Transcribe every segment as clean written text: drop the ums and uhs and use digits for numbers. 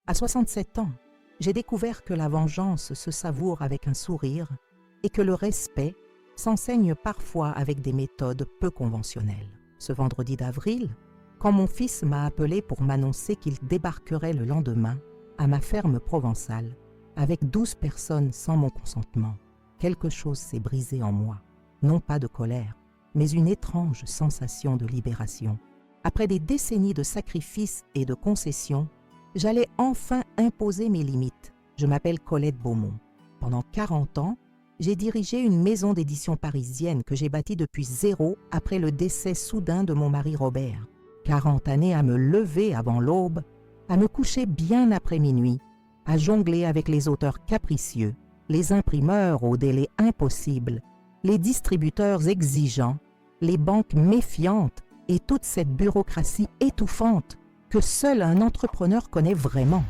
À 67 ans, j'ai découvert que la vengeance se savoure avec un sourire et que le respect s'enseigne parfois avec des méthodes peu conventionnelles. Ce vendredi d'avril, quand mon fils m'a appelé pour m'annoncer qu'il débarquerait le lendemain à ma ferme provençale, avec 12 personnes sans mon consentement, quelque chose s'est brisé en moi. Non pas de colère, mais une étrange sensation de libération. Après des décennies de sacrifices et de concessions, j'allais enfin imposer mes limites. Je m'appelle Colette Beaumont. Pendant 40 ans, j'ai dirigé une maison d'édition parisienne que j'ai bâtie depuis zéro après le décès soudain de mon mari Robert. 40 années à me lever avant l'aube, à me coucher bien après minuit, à jongler avec les auteurs capricieux, les imprimeurs au délai impossible, les distributeurs exigeants, les banques méfiantes et toute cette bureaucratie étouffante que seul un entrepreneur connaît vraiment.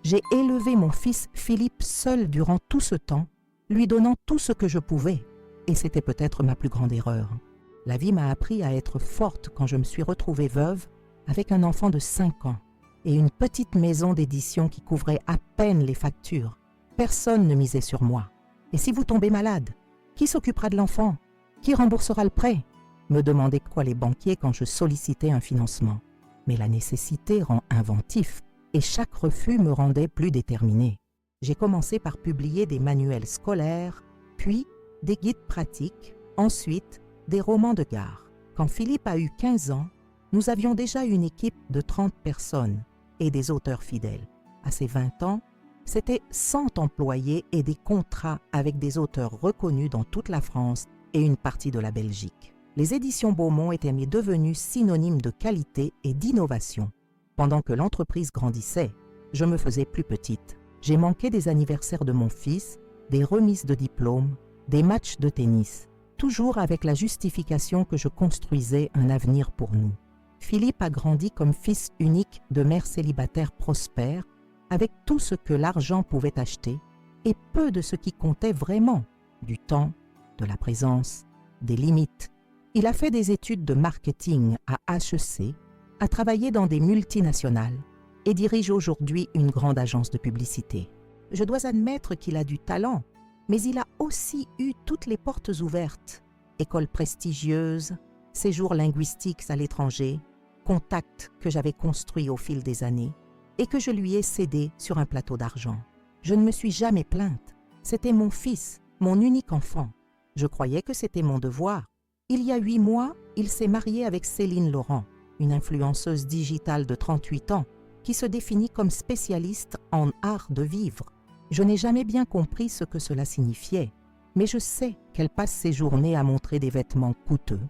J'ai élevé mon fils Philippe seul durant tout ce temps, lui donnant tout ce que je pouvais, et c'était peut-être ma plus grande erreur. La vie m'a appris à être forte quand je me suis retrouvée veuve avec un enfant de 5 ans et une petite maison d'édition qui couvrait à peine les factures. Personne ne misait sur moi. Et si vous tombez malade, qui s'occupera de l'enfant? Qui remboursera le prêt? Me demandaient quoi les banquiers quand je sollicitais un financement. Mais la nécessité rend inventif et chaque refus me rendait plus déterminé. J'ai commencé par publier des manuels scolaires, puis des guides pratiques, ensuite des romans de gare. Quand Philippe a eu 15 ans, nous avions déjà une équipe de 30 personnes et des auteurs fidèles. À ses 20 ans, c'était 100 employés et des contrats avec des auteurs reconnus dans toute la France et une partie de la Belgique. Les éditions Beaumont étaient devenues synonymes de qualité et d'innovation. Pendant que l'entreprise grandissait, je me faisais plus petite. J'ai manqué des anniversaires de mon fils, des remises de diplômes, des matchs de tennis, toujours avec la justification que je construisais un avenir pour nous. Philippe a grandi comme fils unique de mère célibataire prospère, avec tout ce que l'argent pouvait acheter et peu de ce qui comptait vraiment, du temps, de la présence, des limites. Il a fait des études de marketing à HEC, a travaillé dans des multinationales et dirige aujourd'hui une grande agence de publicité. Je dois admettre qu'il a du talent, mais il a aussi eu toutes les portes ouvertes. École prestigieuse, séjours linguistiques à l'étranger, contacts que j'avais construits au fil des années et que je lui ai cédés sur un plateau d'argent. Je ne me suis jamais plainte. C'était mon fils, mon unique enfant. Je croyais que c'était mon devoir. Il y a 8 mois, il s'est marié avec Céline Laurent, une influenceuse digitale de 38 ans qui se définit comme spécialiste en art de vivre. Je n'ai jamais bien compris ce que cela signifiait, mais je sais qu'elle passe ses journées à montrer des vêtements coûteux,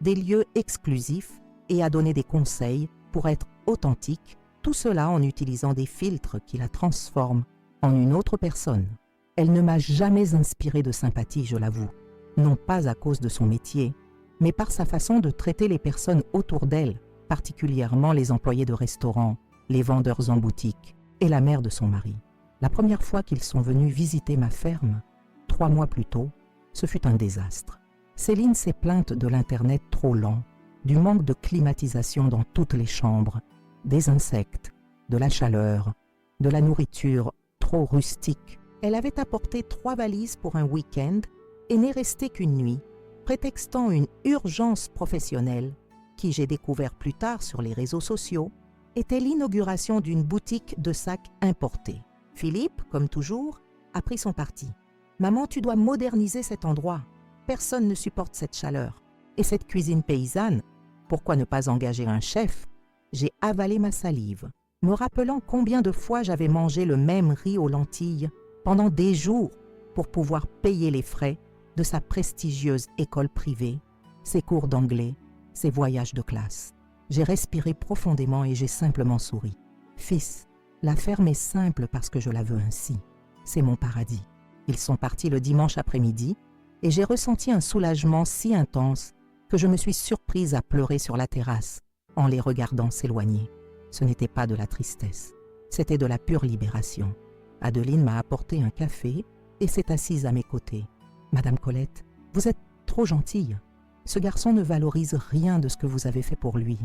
des lieux exclusifs et à donner des conseils pour être authentique, tout cela en utilisant des filtres qui la transforment en une autre personne. Elle ne m'a jamais inspiré de sympathie, je l'avoue, non pas à cause de son métier, mais par sa façon de traiter les personnes autour d'elle, particulièrement les employés de restaurants, les vendeurs en boutique et la mère de son mari. La première fois qu'ils sont venus visiter ma ferme, 3 mois plus tôt, ce fut un désastre. Céline s'est plainte de l'Internet trop lent, du manque de climatisation dans toutes les chambres, des insectes, de la chaleur, de la nourriture trop rustique. Elle avait apporté 3 valises pour un week-end et n'est restée qu'une nuit, prétextant une urgence professionnelle qui, j'ai découvert plus tard sur les réseaux sociaux, était l'inauguration d'une boutique de sacs importés. Philippe, comme toujours, a pris son parti. « Maman, tu dois moderniser cet endroit. Personne ne supporte cette chaleur. Et cette cuisine paysanne, pourquoi ne pas engager un chef ?» J'ai avalé ma salive, me rappelant combien de fois j'avais mangé le même riz aux lentilles pendant des jours pour pouvoir payer les frais de sa prestigieuse école privée, ses cours d'anglais, ses voyages de classe. J'ai respiré profondément et j'ai simplement souri. « Fils, la ferme est simple parce que je la veux ainsi. C'est mon paradis. » Ils sont partis le dimanche après-midi et j'ai ressenti un soulagement si intense que je me suis surprise à pleurer sur la terrasse en les regardant s'éloigner. Ce n'était pas de la tristesse, c'était de la pure libération. Adeline m'a apporté un café et s'est assise à mes côtés. « Madame Colette, vous êtes trop gentille. Ce garçon ne valorise rien de ce que vous avez fait pour lui.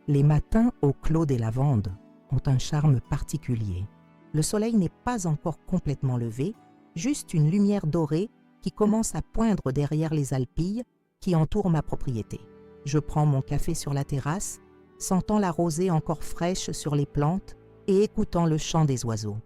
Les matins au Clos des Lavandes ont un charme particulier. Le soleil n'est pas encore complètement levé, juste une lumière dorée qui commence à poindre derrière les alpilles qui entourent ma propriété. Je prends mon café sur la terrasse, sentant la rosée encore fraîche sur les plantes et écoutant le chant des oiseaux.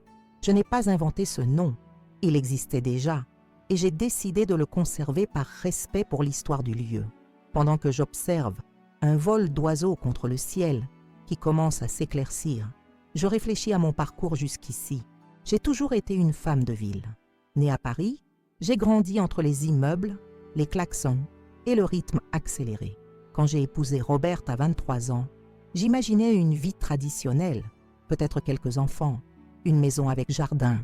Je n'ai pas inventé ce nom, il existait déjà, et j'ai décidé de le conserver par respect pour l'histoire du lieu. Pendant que j'observe un vol d'oiseaux contre le ciel qui commence à s'éclaircir, je réfléchis à mon parcours jusqu'ici. J'ai toujours été une femme de ville. Née à Paris, j'ai grandi entre les immeubles, les klaxons et le rythme accéléré. Quand j'ai épousé Robert à 23 ans, j'imaginais une vie traditionnelle, peut-être quelques enfants, une maison avec jardin,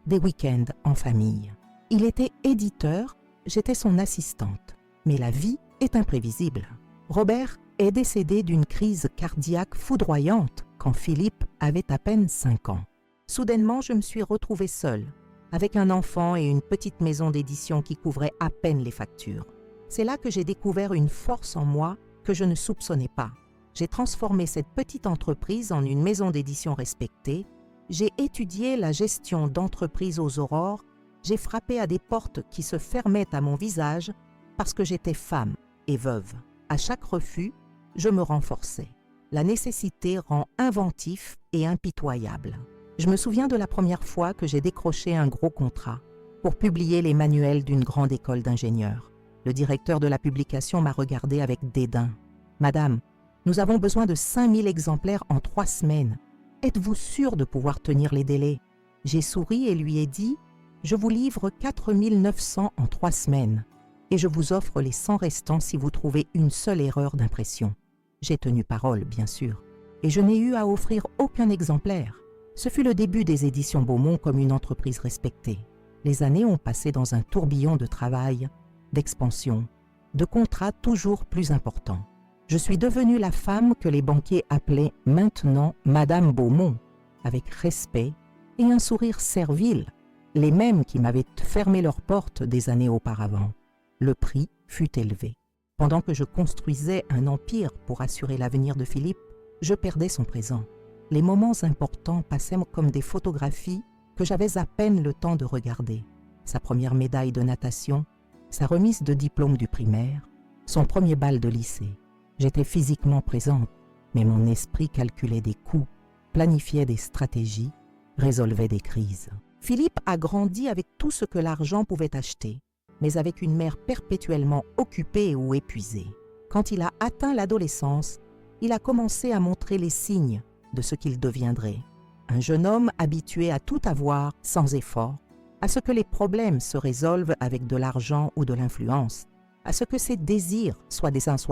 des week-ends en famille. Il était éditeur, j'étais son assistante. Mais la vie est imprévisible. Robert est décédé d'une crise cardiaque foudroyante quand Philippe avait à peine 5 ans. Soudainement, je me suis retrouvée seule, avec un enfant et une petite maison d'édition qui couvrait à peine les factures. C'est là que j'ai découvert une force en moi que je ne soupçonnais pas. J'ai transformé cette petite entreprise en une maison d'édition respectée. J'ai étudié la gestion d'entreprises aux aurores. J'ai frappé à des portes qui se fermaient à mon visage parce que j'étais femme et veuve. À chaque refus, je me renforçais. La nécessité rend inventif et impitoyable. Je me souviens de la première fois que j'ai décroché un gros contrat pour publier les manuels d'une grande école d'ingénieurs. Le directeur de la publication m'a regardé avec dédain. « Madame, nous avons besoin de 5000 exemplaires en 3 semaines. Êtes-vous sûre de pouvoir tenir les délais ?» J'ai souri et lui ai dit « Je vous livre 4900 en 3 semaines et je vous offre les 100 restants si vous trouvez une seule erreur d'impression. » J'ai tenu parole, bien sûr, et je n'ai eu à offrir aucun exemplaire. Ce fut le début des éditions Beaumont comme une entreprise respectée. Les années ont passé dans un tourbillon de travail, d'expansion, de contrats toujours plus importants. Je suis devenue la femme que les banquiers appelaient maintenant Madame Beaumont, avec respect et un sourire servile, les mêmes qui m'avaient fermé leurs portes des années auparavant. Le prix fut élevé. Pendant que je construisais un empire pour assurer l'avenir de Philippe, je perdais son présent. Les moments importants passaient comme des photographies que j'avais à peine le temps de regarder. Sa première médaille de natation, sa remise de diplôme du primaire, son premier bal de lycée. J'étais physiquement présente, mais mon esprit calculait des coûts, planifiait des stratégies, résolvait des crises. Philippe a grandi avec tout ce que l'argent pouvait acheter, mais avec une mère perpétuellement occupée ou épuisée. Quand il a atteint l'adolescence, il a commencé à montrer les signes de ce qu'il deviendrait. Un jeune homme habitué à tout avoir sans effort, à ce que les problèmes se résolvent avec de l'argent ou de l'influence, à ce que ses désirs soient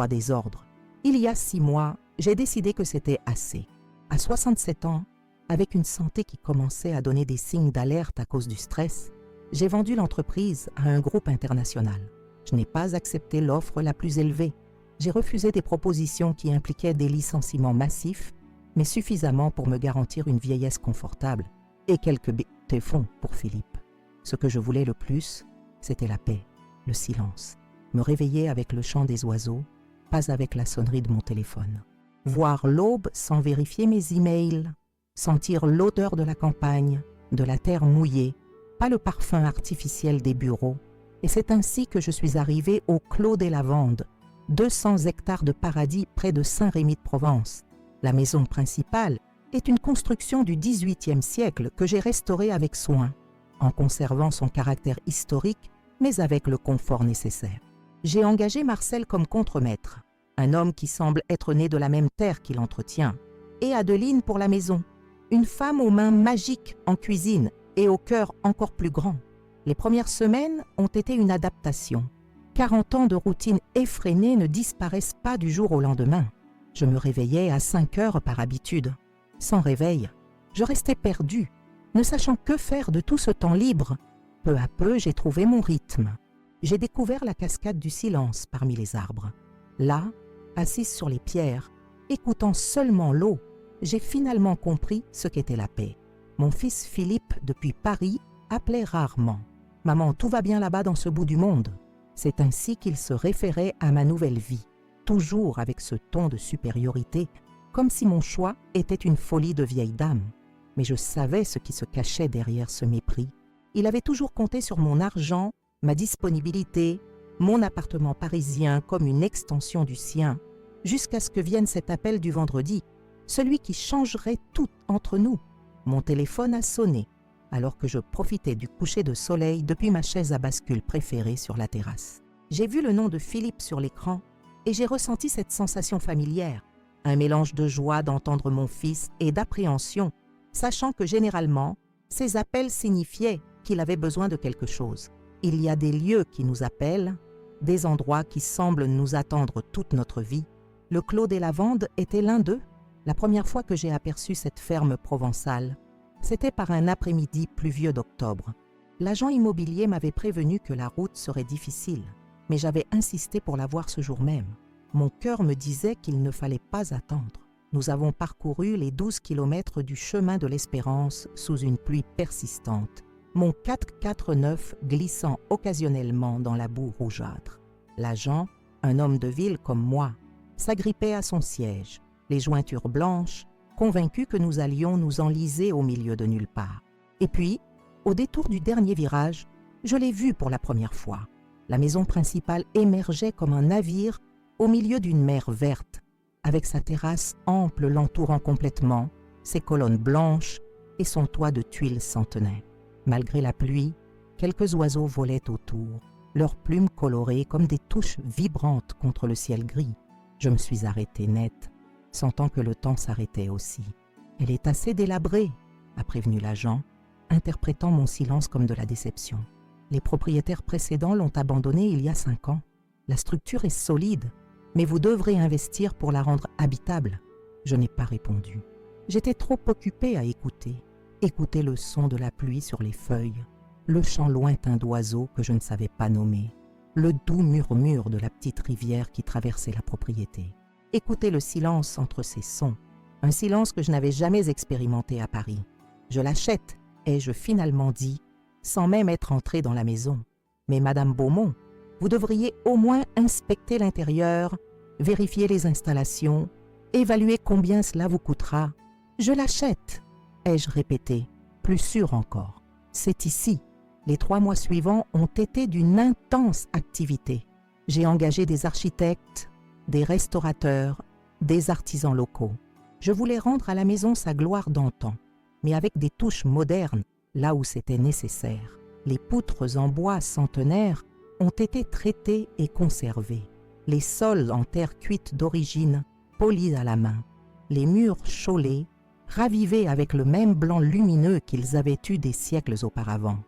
des ordres. Il y a 6 mois, j'ai décidé que c'était assez. À 67 ans, avec une santé qui commençait à donner des signes d'alerte à cause du stress, j'ai vendu l'entreprise à un groupe international. Je n'ai pas accepté l'offre la plus élevée. J'ai refusé des propositions qui impliquaient des licenciements massifs, mais suffisamment pour me garantir une vieillesse confortable et quelques billets fonds pour Philippe. Ce que je voulais le plus, c'était la paix, le silence. Me réveiller avec le chant des oiseaux, pas avec la sonnerie de mon téléphone. Voir l'aube sans vérifier mes emails, sentir l'odeur de la campagne, de la terre mouillée, pas le parfum artificiel des bureaux. Et c'est ainsi que je suis arrivée au Clos des Lavandes, 200 hectares de paradis près de Saint-Rémy-de-Provence. La maison principale est une construction du XVIIIe siècle que j'ai restaurée avec soin, en conservant son caractère historique, mais avec le confort nécessaire. J'ai engagé Marcel comme contremaître, un homme qui semble être né de la même terre qu'il entretient, et Adeline pour la maison, une femme aux mains magiques en cuisine et au cœur encore plus grand. Les premières semaines ont été une adaptation. 40 ans de routine effrénée ne disparaissent pas du jour au lendemain. Je me réveillais à 5 heures par habitude. Sans réveil, je restais perdue, ne sachant que faire de tout ce temps libre. Peu à peu, j'ai trouvé mon rythme. J'ai découvert la cascade du silence parmi les arbres. Là, assise sur les pierres, écoutant seulement l'eau, j'ai finalement compris ce qu'était la paix. Mon fils Philippe, depuis Paris, appelait rarement « Maman, tout va bien là-bas dans ce bout du monde ». C'est ainsi qu'il se référait à ma nouvelle vie, toujours avec ce ton de supériorité, comme si mon choix était une folie de vieille dame. mais je savais ce qui se cachait derrière ce mépris. Il avait toujours compté sur mon argent, ma disponibilité, mon appartement parisien comme une extension du sien, jusqu'à ce que vienne cet appel du vendredi, celui qui changerait tout entre nous. Mon téléphone a sonné, alors que je profitais du coucher de soleil depuis ma chaise à bascule préférée sur la terrasse. J'ai vu le nom de Philippe sur l'écran et j'ai ressenti cette sensation familière, un mélange de joie d'entendre mon fils et d'appréhension, sachant que généralement, ces appels signifiaient qu'il avait besoin de quelque chose. Il y a des lieux qui nous appellent, des endroits qui semblent nous attendre toute notre vie. Le Clos des Lavandes était l'un d'eux. La première fois que j'ai aperçu cette ferme provençale, c'était par un après-midi pluvieux d'octobre. L'agent immobilier m'avait prévenu que la route serait difficile, mais j'avais insisté pour la voir ce jour même. Mon cœur me disait qu'il ne fallait pas attendre. Nous avons parcouru les 12 kilomètres du chemin de l'Espérance sous une pluie persistante, mon 4x4 glissant occasionnellement dans la boue rougeâtre. L'agent, un homme de ville comme moi, s'agrippait à son siège, les jointures blanches, convaincu que nous allions nous enliser au milieu de nulle part. Et puis, au détour du dernier virage, je l'ai vu pour la première fois. La maison principale émergeait comme un navire au milieu d'une mer verte, avec sa terrasse ample l'entourant complètement, ses colonnes blanches et son toit de tuiles centenaires. Malgré la pluie, quelques oiseaux volaient autour, leurs plumes colorées comme des touches vibrantes contre le ciel gris. Je me suis arrêtée net, sentant que le temps s'arrêtait aussi. « Elle est assez délabrée », a prévenu l'agent, interprétant mon silence comme de la déception. « Les propriétaires précédents l'ont abandonnée il y a 5 ans. La structure est solide, mais vous devrez investir pour la rendre habitable. » Je n'ai pas répondu. J'étais trop occupée à écouter le son de la pluie sur les feuilles, le chant lointain d'oiseaux que je ne savais pas nommer, le doux murmure de la petite rivière qui traversait la propriété. Écouter le silence entre ces sons, un silence que je n'avais jamais expérimenté à Paris. « Je l'achète », ai-je finalement dit, sans même être entrée dans la maison. « Mais Madame Beaumont, vous devriez au moins inspecter l'intérieur, vérifier les installations, évaluer combien cela vous coûtera. »« Je l'achète », ai-je répété, plus sûre encore. C'est ici. Les 3 mois suivants ont été d'une intense activité. J'ai engagé des architectes, des restaurateurs, des artisans locaux. Je voulais rendre à la maison sa gloire d'antan, mais avec des touches modernes, là où c'était nécessaire. Les poutres en bois centenaires ont été traitées et conservées. Les sols en terre cuite d'origine, polis à la main. Les murs chaulés, ravivés avec le même blanc lumineux qu'ils avaient eu des siècles auparavant.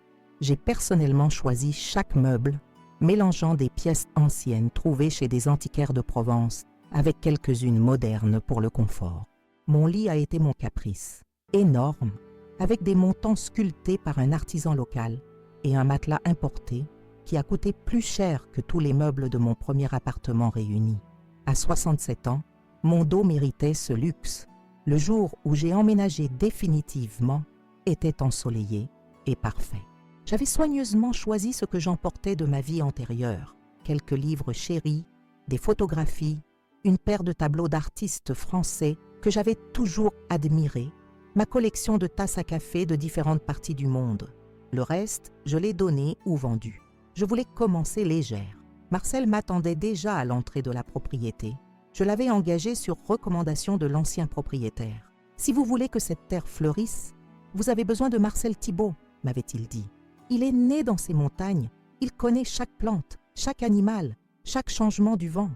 J'ai personnellement choisi chaque meuble, mélangeant des pièces anciennes trouvées chez des antiquaires de Provence avec quelques-unes modernes pour le confort. Mon lit a été mon caprice, énorme, avec des montants sculptés par un artisan local et un matelas importé qui a coûté plus cher que tous les meubles de mon premier appartement réunis. À 67 ans, mon dos méritait ce luxe. Le jour où j'ai emménagé définitivement était ensoleillé et parfait. J'avais soigneusement choisi ce que j'emportais de ma vie antérieure. Quelques livres chéris, des photographies, une paire de tableaux d'artistes français que j'avais toujours admirés, ma collection de tasses à café de différentes parties du monde. Le reste, je l'ai donné ou vendu. Je voulais commencer légère. Marcel m'attendait déjà à l'entrée de la propriété. Je l'avais engagé sur recommandation de l'ancien propriétaire. « Si vous voulez que cette terre fleurisse, vous avez besoin de Marcel Thibault », m'avait-il dit. Il est né dans ces montagnes, il connaît chaque plante, chaque animal, chaque changement du vent.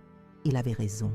Il avait raison.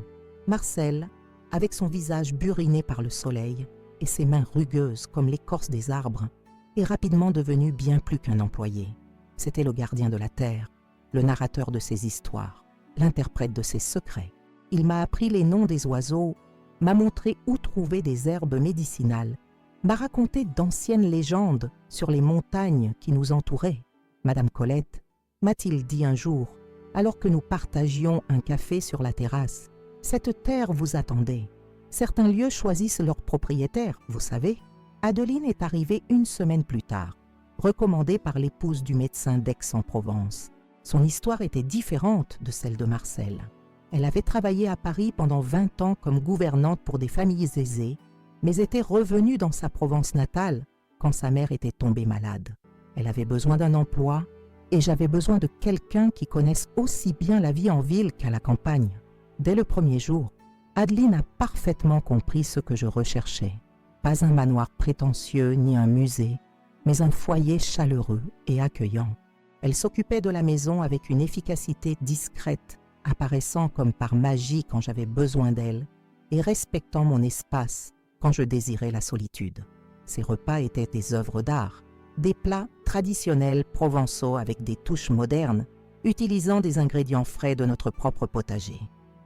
Marcel, avec son visage buriné par le soleil et ses mains rugueuses comme l'écorce des arbres, est rapidement devenu bien plus qu'un employé. C'était le gardien de la terre, le narrateur de ses histoires, l'interprète de ses secrets. Il m'a appris les noms des oiseaux, m'a montré où trouver des herbes médicinales, m'a raconté d'anciennes légendes sur les montagnes qui nous entouraient. Madame Colette, m'a-t-il dit un jour, alors que nous partagions un café sur la terrasse, « Cette terre vous attendait. Certains lieux choisissent leurs propriétaires, vous savez. » Adeline est arrivée 1 semaine plus tard, recommandée par l'épouse du médecin d'Aix-en-Provence. Son histoire était différente de celle de Marcel. Elle avait travaillé à Paris pendant 20 ans comme gouvernante pour des familles aisées mais était revenu dans sa Provence natale quand sa mère était tombée malade. Elle avait besoin d'un emploi et j'avais besoin de quelqu'un qui connaisse aussi bien la vie en ville qu'à la campagne. Dès le premier jour, Adeline a parfaitement compris ce que je recherchais. Pas un manoir prétentieux ni un musée, mais un foyer chaleureux et accueillant. Elle s'occupait de la maison avec une efficacité discrète, apparaissant comme par magie quand j'avais besoin d'elle et respectant mon espace quand je désirais la solitude. Ses repas étaient des œuvres d'art, des plats traditionnels provençaux avec des touches modernes, utilisant des ingrédients frais de notre propre potager.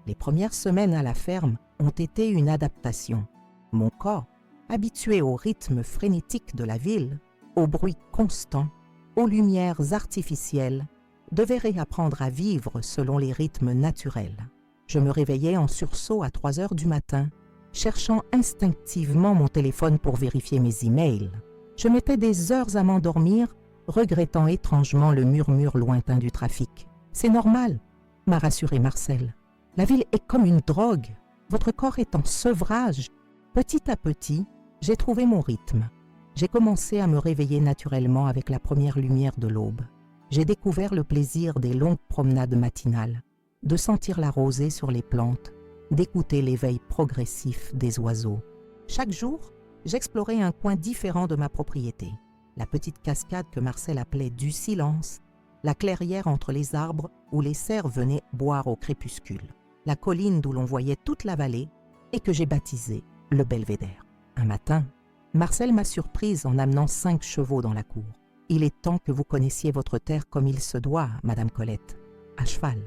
Les premières semaines à la ferme ont été une adaptation. Mon corps, habitué au rythme frénétique de la ville, au bruit constant, aux lumières artificielles, devait réapprendre à vivre selon les rythmes naturels. Je me réveillais en sursaut à 3 heures du matin, cherchant instinctivement mon téléphone pour vérifier mes emails. Je mettais des heures à m'endormir, regrettant étrangement le murmure lointain du trafic. « C'est normal », m'a rassuré Marcel. « La ville est comme une drogue. Votre corps est en sevrage. » Petit à petit, j'ai trouvé mon rythme. J'ai commencé à me réveiller naturellement avec la première lumière de l'aube. J'ai découvert le plaisir des longues promenades matinales, de sentir la rosée sur les plantes, d'écouter l'éveil progressif des oiseaux. Chaque jour, j'explorais un coin différent de ma propriété. La petite cascade que Marcel appelait du silence, la clairière entre les arbres où les cerfs venaient boire au crépuscule, la colline d'où l'on voyait toute la vallée et que j'ai baptisée le Belvédère. Un matin, Marcel m'a surprise en amenant 5 chevaux dans la cour. « Il est temps que vous connaissiez votre terre comme il se doit, Madame Colette. » À cheval.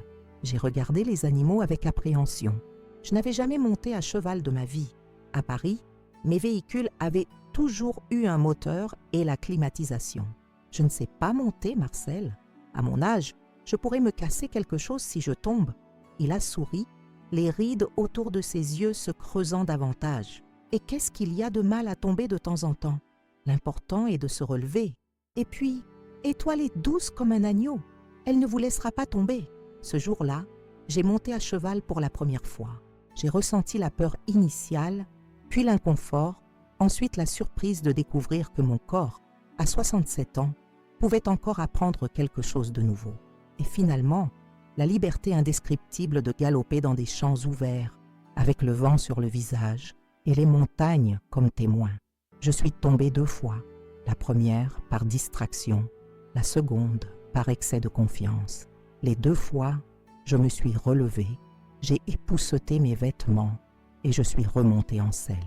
J'ai regardé les animaux avec appréhension. Je n'avais jamais monté à cheval de ma vie. À Paris, mes véhicules avaient toujours eu un moteur et la climatisation. Je ne sais pas monter, Marcel. À mon âge, je pourrais me casser quelque chose si je tombe. Il a souri, les rides autour de ses yeux se creusant davantage. Et qu'est-ce qu'il y a de mal à tomber de temps en temps? L'important est de se relever. Et puis, Étoile est douce comme un agneau. Elle ne vous laissera pas tomber. Ce jour-là, j'ai monté à cheval pour la première fois. J'ai ressenti la peur initiale, puis l'inconfort, ensuite la surprise de découvrir que mon corps, à 67 ans, pouvait encore apprendre quelque chose de nouveau. Et finalement, la liberté indescriptible de galoper dans des champs ouverts, avec le vent sur le visage et les montagnes comme témoins. Je suis tombée 2 fois, la première par distraction, la seconde par excès de confiance. Les 2 fois, je me suis relevée, j'ai épousseté mes vêtements et je suis remontée en selle.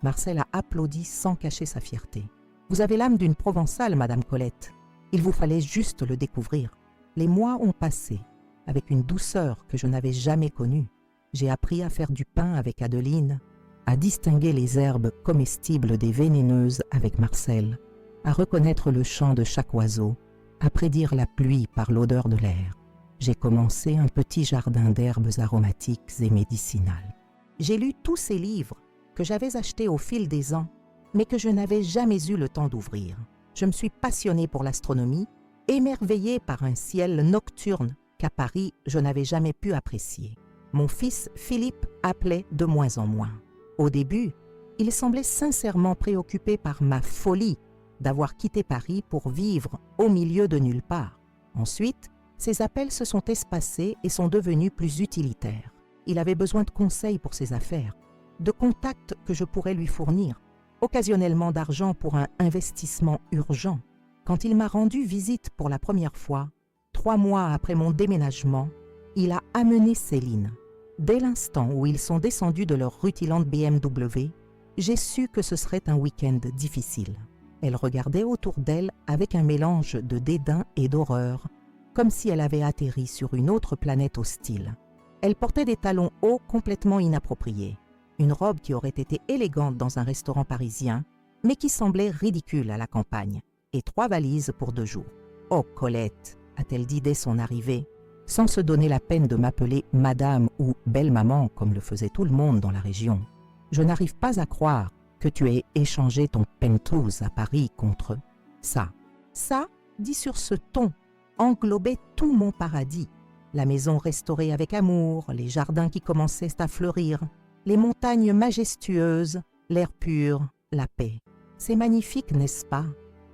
Marcel a applaudi sans cacher sa fierté. « Vous avez l'âme d'une Provençale, Madame Colette. Il vous fallait juste le découvrir. » Les mois ont passé, avec une douceur que je n'avais jamais connue. J'ai appris à faire du pain avec Adeline, à distinguer les herbes comestibles des vénéneuses avec Marcel, à reconnaître le chant de chaque oiseau, à prédire la pluie par l'odeur de l'air. J'ai commencé un petit jardin d'herbes aromatiques et médicinales. J'ai lu tous ces livres que j'avais achetés au fil des ans, mais que je n'avais jamais eu le temps d'ouvrir. Je me suis passionnée pour l'astronomie, émerveillée par un ciel nocturne qu'à Paris, je n'avais jamais pu apprécier. Mon fils Philippe appelait de moins en moins. Au début, il semblait sincèrement préoccupé par ma folie d'avoir quitté Paris pour vivre au milieu de nulle part. Ensuite, ses appels se sont espacés et sont devenus plus utilitaires. Il avait besoin de conseils pour ses affaires, de contacts que je pourrais lui fournir, occasionnellement d'argent pour un investissement urgent. Quand il m'a rendu visite pour la première fois, 3 mois après mon déménagement, il a amené Céline. Dès l'instant où ils sont descendus de leur rutilante BMW, j'ai su que ce serait un week-end difficile. Elle regardait autour d'elle avec un mélange de dédain et d'horreur, comme si elle avait atterri sur une autre planète hostile. Elle portait des talons hauts complètement inappropriés, une robe qui aurait été élégante dans un restaurant parisien, mais qui semblait ridicule à la campagne, et 3 valises pour 2 jours. « Oh, Colette !» a-t-elle dit dès son arrivée, sans se donner la peine de m'appeler Madame ou Belle-Maman comme le faisait tout le monde dans la région. « Je n'arrive pas à croire que tu aies échangé ton penthouse à Paris contre ça. » Ça, dit sur ce ton, englobait tout mon paradis. La maison restaurée avec amour, les jardins qui commençaient à fleurir, les montagnes majestueuses, l'air pur, la paix. C'est magnifique, n'est-ce pas?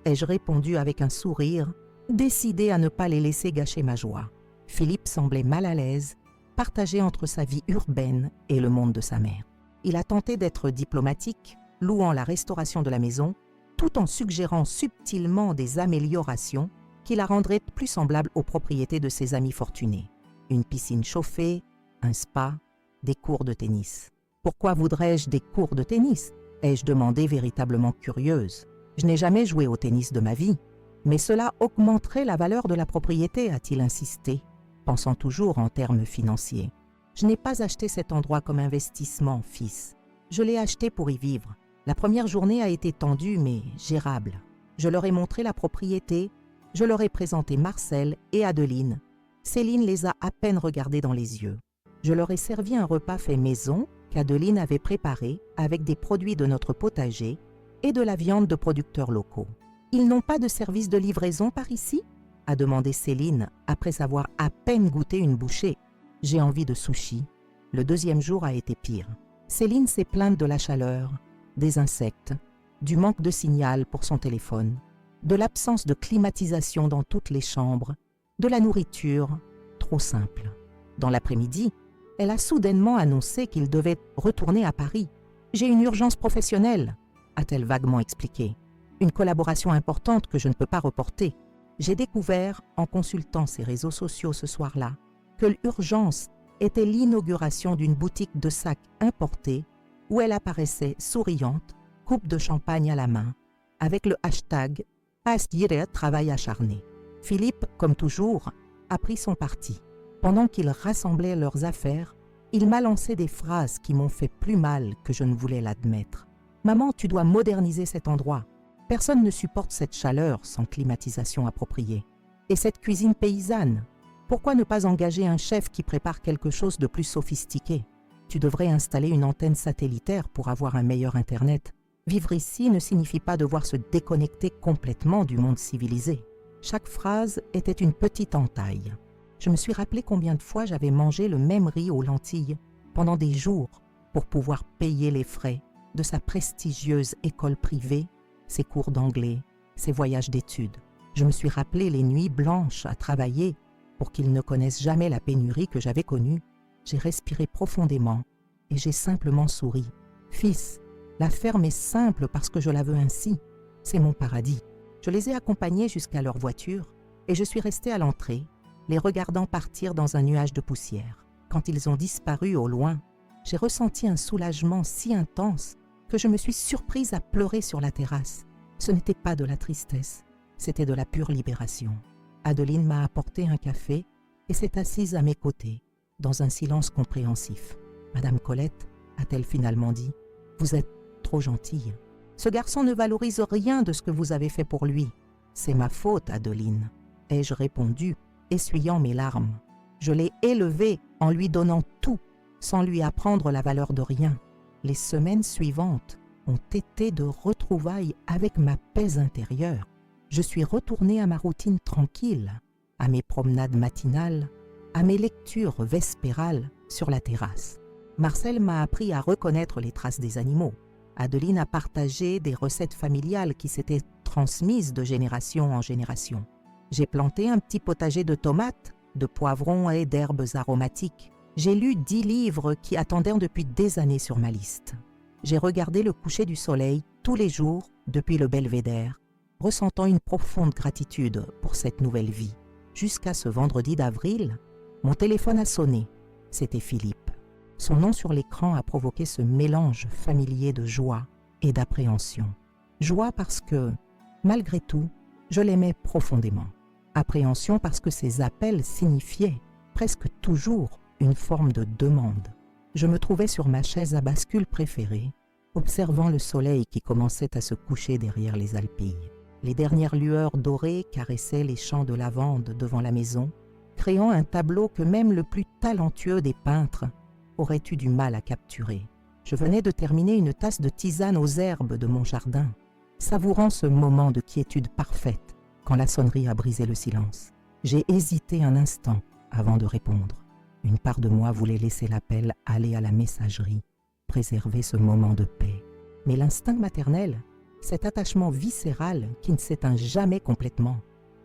Ai-je répondu avec un sourire, décidé à ne pas les laisser gâcher ma joie. Philippe semblait mal à l'aise, partagé entre sa vie urbaine et le monde de sa mère. Il a tenté d'être diplomatique, louant la restauration de la maison, tout en suggérant subtilement des améliorations qui la rendraient plus semblable aux propriétés de ses amis fortunés. Une piscine chauffée, un spa, des cours de tennis. Pourquoi voudrais-je des cours de tennis? Ai-je demandé véritablement curieuse. Je n'ai jamais joué au tennis de ma vie, mais cela augmenterait la valeur de la propriété, a-t-il insisté, pensant toujours en termes financiers. Je n'ai pas acheté cet endroit comme investissement, fils. Je l'ai acheté pour y vivre. La première journée a été tendue, mais gérable. Je leur ai montré la propriété, je leur ai présenté Marcel et Adeline. Céline les a à peine regardés dans les yeux. Je leur ai servi un repas fait maison qu'Adeline avait préparé avec des produits de notre potager et de la viande de producteurs locaux. « Ils n'ont pas de service de livraison par ici ?» a demandé Céline après avoir à peine goûté une bouchée. « J'ai envie de sushi. » Le deuxième jour a été pire. Céline s'est plainte de la chaleur, des insectes, du manque de signal pour son téléphone, de l'absence de climatisation dans toutes les chambres, de la nourriture trop simple. Dans l'après-midi, elle a soudainement annoncé qu'il devait retourner à Paris. « J'ai une urgence professionnelle », a-t-elle vaguement expliqué. « Une collaboration importante que je ne peux pas reporter. » J'ai découvert, en consultant ses réseaux sociaux ce soir-là, que l'urgence était l'inauguration d'une boutique de sacs importés où elle apparaissait souriante, coupe de champagne à la main, avec le hashtag « Asgire travail acharné ». Philippe, comme toujours, a pris son parti. Pendant qu'ils rassemblaient leurs affaires, il m'a lancé des phrases qui m'ont fait plus mal que je ne voulais l'admettre. « Maman, tu dois moderniser cet endroit. Personne ne supporte cette chaleur sans climatisation appropriée. Et cette cuisine paysanne, pourquoi ne pas engager un chef qui prépare quelque chose de plus sophistiqué? Tu devrais installer une antenne satellitaire pour avoir un meilleur Internet. Vivre ici ne signifie pas devoir se déconnecter complètement du monde civilisé. » Chaque phrase était une petite entaille. Je me suis rappelé combien de fois j'avais mangé le même riz aux lentilles pendant des jours pour pouvoir payer les frais de sa prestigieuse école privée, ses cours d'anglais, ses voyages d'études. Je me suis rappelé les nuits blanches à travailler pour qu'ils ne connaissent jamais la pénurie que j'avais connue. J'ai respiré profondément et j'ai simplement souri. « Fils, la ferme est simple parce que je la veux ainsi. C'est mon paradis. » Je les ai accompagnés jusqu'à leur voiture et je suis resté à l'entrée, les regardant partir dans un nuage de poussière. Quand ils ont disparu au loin, j'ai ressenti un soulagement si intense que je me suis surprise à pleurer sur la terrasse. Ce n'était pas de la tristesse, c'était de la pure libération. Adeline m'a apporté un café et s'est assise à mes côtés, dans un silence compréhensif. « Madame Colette, a-t-elle finalement dit, vous êtes trop gentille. Ce garçon ne valorise rien de ce que vous avez fait pour lui. C'est ma faute, Adeline, ai-je répondu, essuyant mes larmes. Je l'ai élevé en lui donnant tout, sans lui apprendre la valeur de rien. Les semaines suivantes ont été de retrouvailles avec ma paix intérieure. Je suis retournée à ma routine tranquille, à mes promenades matinales, à mes lectures vespérales sur la terrasse. Marcel m'a appris à reconnaître les traces des animaux. Adeline a partagé des recettes familiales qui s'étaient transmises de génération en génération. J'ai planté un petit potager de tomates, de poivrons et d'herbes aromatiques. J'ai lu 10 livres qui attendaient depuis des années sur ma liste. J'ai regardé le coucher du soleil tous les jours depuis le belvédère, ressentant une profonde gratitude pour cette nouvelle vie. Jusqu'à ce vendredi d'avril, mon téléphone a sonné. C'était Philippe. Son nom sur l'écran a provoqué ce mélange familier de joie et d'appréhension. Joie parce que, malgré tout, je l'aimais profondément. Appréhension parce que ses appels signifiaient, presque toujours, une forme de demande. Je me trouvais sur ma chaise à bascule préférée, observant le soleil qui commençait à se coucher derrière les Alpilles. Les dernières lueurs dorées caressaient les champs de lavande devant la maison, créant un tableau que même le plus talentueux des peintres aurait eu du mal à capturer. Je venais de terminer une tasse de tisane aux herbes de mon jardin, savourant ce moment de quiétude parfaite quand la sonnerie a brisé le silence. J'ai hésité un instant avant de répondre. Une part de moi voulait laisser l'appel aller à la messagerie, préserver ce moment de paix. Mais l'instinct maternel, cet attachement viscéral qui ne s'éteint jamais complètement,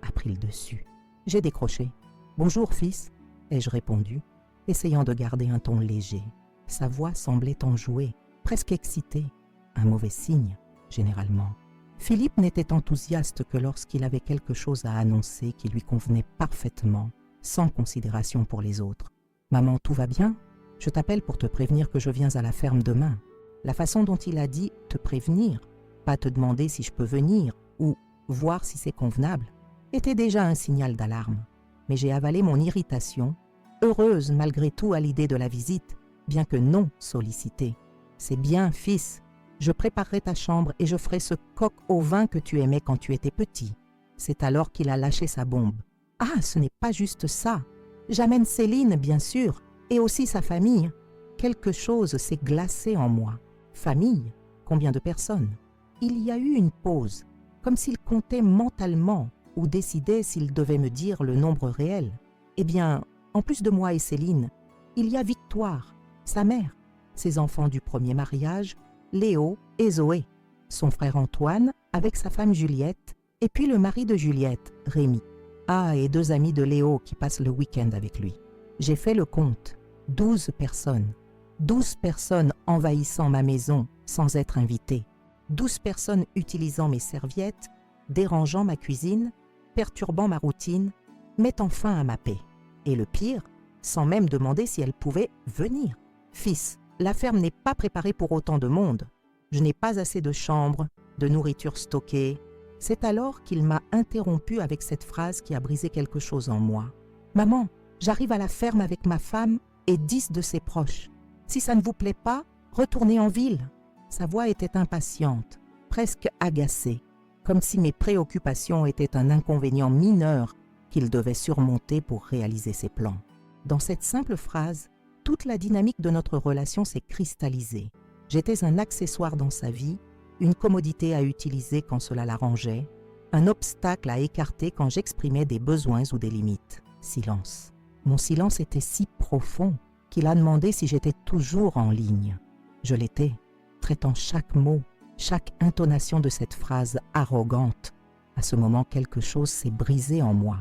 a pris le dessus. J'ai décroché. « Bonjour, fils », ai-je répondu, essayant de garder un ton léger. Sa voix semblait enjouée, presque excitée. Un mauvais signe, généralement. Philippe n'était enthousiaste que lorsqu'il avait quelque chose à annoncer qui lui convenait parfaitement, sans considération pour les autres. « Maman, tout va bien ? Je t'appelle pour te prévenir que je viens à la ferme demain. » La façon dont il a dit « te prévenir », pas te demander si je peux venir ou voir si c'est convenable, était déjà un signal d'alarme. Mais j'ai avalé mon irritation, heureuse malgré tout à l'idée de la visite, bien que non sollicitée. « C'est bien, fils. Je préparerai ta chambre et je ferai ce coq au vin que tu aimais quand tu étais petit. » C'est alors qu'il a lâché sa bombe. « Ah, ce n'est pas juste ça. J'amène Céline, bien sûr, et aussi sa famille. » Quelque chose s'est glacé en moi. Famille, combien de personnes? Il y a eu une pause, comme s'il comptait mentalement ou décidait s'il devait me dire le nombre réel. Eh bien, en plus de moi et Céline, il y a Victoire, sa mère, ses enfants du premier mariage, Léo et Zoé, son frère Antoine avec sa femme Juliette, et puis le mari de Juliette, Rémi. Ah, et 2 amis de Léo qui passent le week-end avec lui. J'ai fait le compte, 12 personnes. 12 personnes envahissant ma maison sans être invitées. 12 personnes utilisant mes serviettes, dérangeant ma cuisine, perturbant ma routine, mettant fin à ma paix. Et le pire, sans même demander si elles pouvaient venir. Fils, la ferme n'est pas préparée pour autant de monde. Je n'ai pas assez de chambres, de nourriture stockée. C'est alors qu'il m'a interrompu avec cette phrase qui a brisé quelque chose en moi. « Maman, j'arrive à la ferme avec ma femme et 10 de ses proches. Si ça ne vous plaît pas, retournez en ville. » Sa voix était impatiente, presque agacée, comme si mes préoccupations étaient un inconvénient mineur qu'il devait surmonter pour réaliser ses plans. Dans cette simple phrase, toute la dynamique de notre relation s'est cristallisée. J'étais un accessoire dans sa vie, une commodité à utiliser quand cela l'arrangeait, un obstacle à écarter quand j'exprimais des besoins ou des limites. Silence. Mon silence était si profond qu'il a demandé si j'étais toujours en ligne. Je l'étais, traitant chaque mot, chaque intonation de cette phrase arrogante. À ce moment, quelque chose s'est brisé en moi.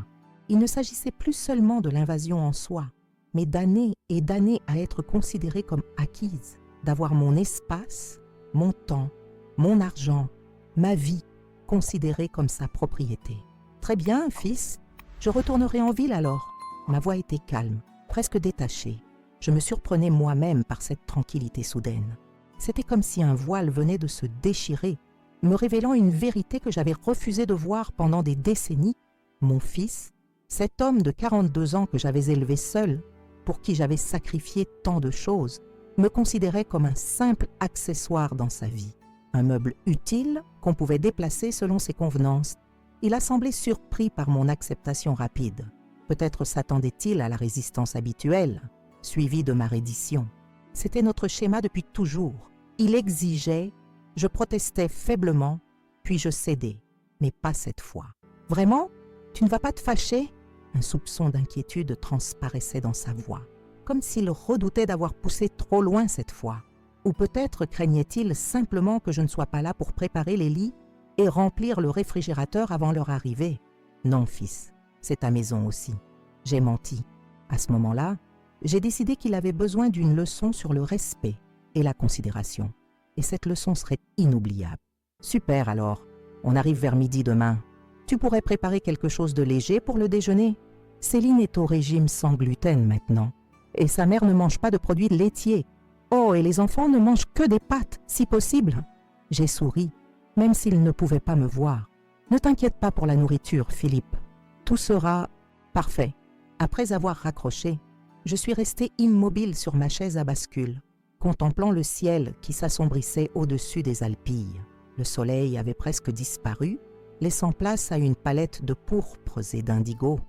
Il ne s'agissait plus seulement de l'invasion en soi, mais d'années et d'années à être considérée comme acquise, d'avoir mon espace, mon temps, mon argent, ma vie, considérée comme sa propriété. « Très bien, fils, je retournerai en ville alors. » Ma voix était calme, presque détachée. Je me surprenais moi-même par cette tranquillité soudaine. C'était comme si un voile venait de se déchirer, me révélant une vérité que j'avais refusé de voir pendant des décennies. Mon fils, cet homme de 42 ans que j'avais élevé seul, pour qui j'avais sacrifié tant de choses, me considérait comme un simple accessoire dans sa vie, un meuble utile qu'on pouvait déplacer selon ses convenances. Il a semblé surpris par mon acceptation rapide. Peut-être s'attendait-il à la résistance habituelle, suivie de ma reddition. C'était notre schéma depuis toujours. Il exigeait, je protestais faiblement, puis je cédais, mais pas cette fois. « Vraiment? Tu ne vas pas te fâcher ?» Un soupçon d'inquiétude transparaissait dans sa voix, comme s'il redoutait d'avoir poussé trop loin cette fois. Ou peut-être craignait-il simplement que je ne sois pas là pour préparer les lits et remplir le réfrigérateur avant leur arrivée. « Non, fils, c'est ta maison aussi. » J'ai menti. À ce moment-là, j'ai décidé qu'il avait besoin d'une leçon sur le respect et la considération. Et cette leçon serait inoubliable. « Super alors, on arrive vers midi demain. Tu pourrais préparer quelque chose de léger pour le déjeuner. Céline est au régime sans gluten maintenant. Et sa mère ne mange pas de produits laitiers. Oh, et les enfants ne mangent que des pâtes, si possible. » J'ai souri, même s'il ne pouvait pas me voir. « Ne t'inquiète pas pour la nourriture, Philippe. Tout sera parfait. » Après avoir raccroché, je suis restée immobile sur ma chaise à bascule, contemplant le ciel qui s'assombrissait au-dessus des Alpilles. Le soleil avait presque disparu, laissant place à une palette de pourpres et d'indigo.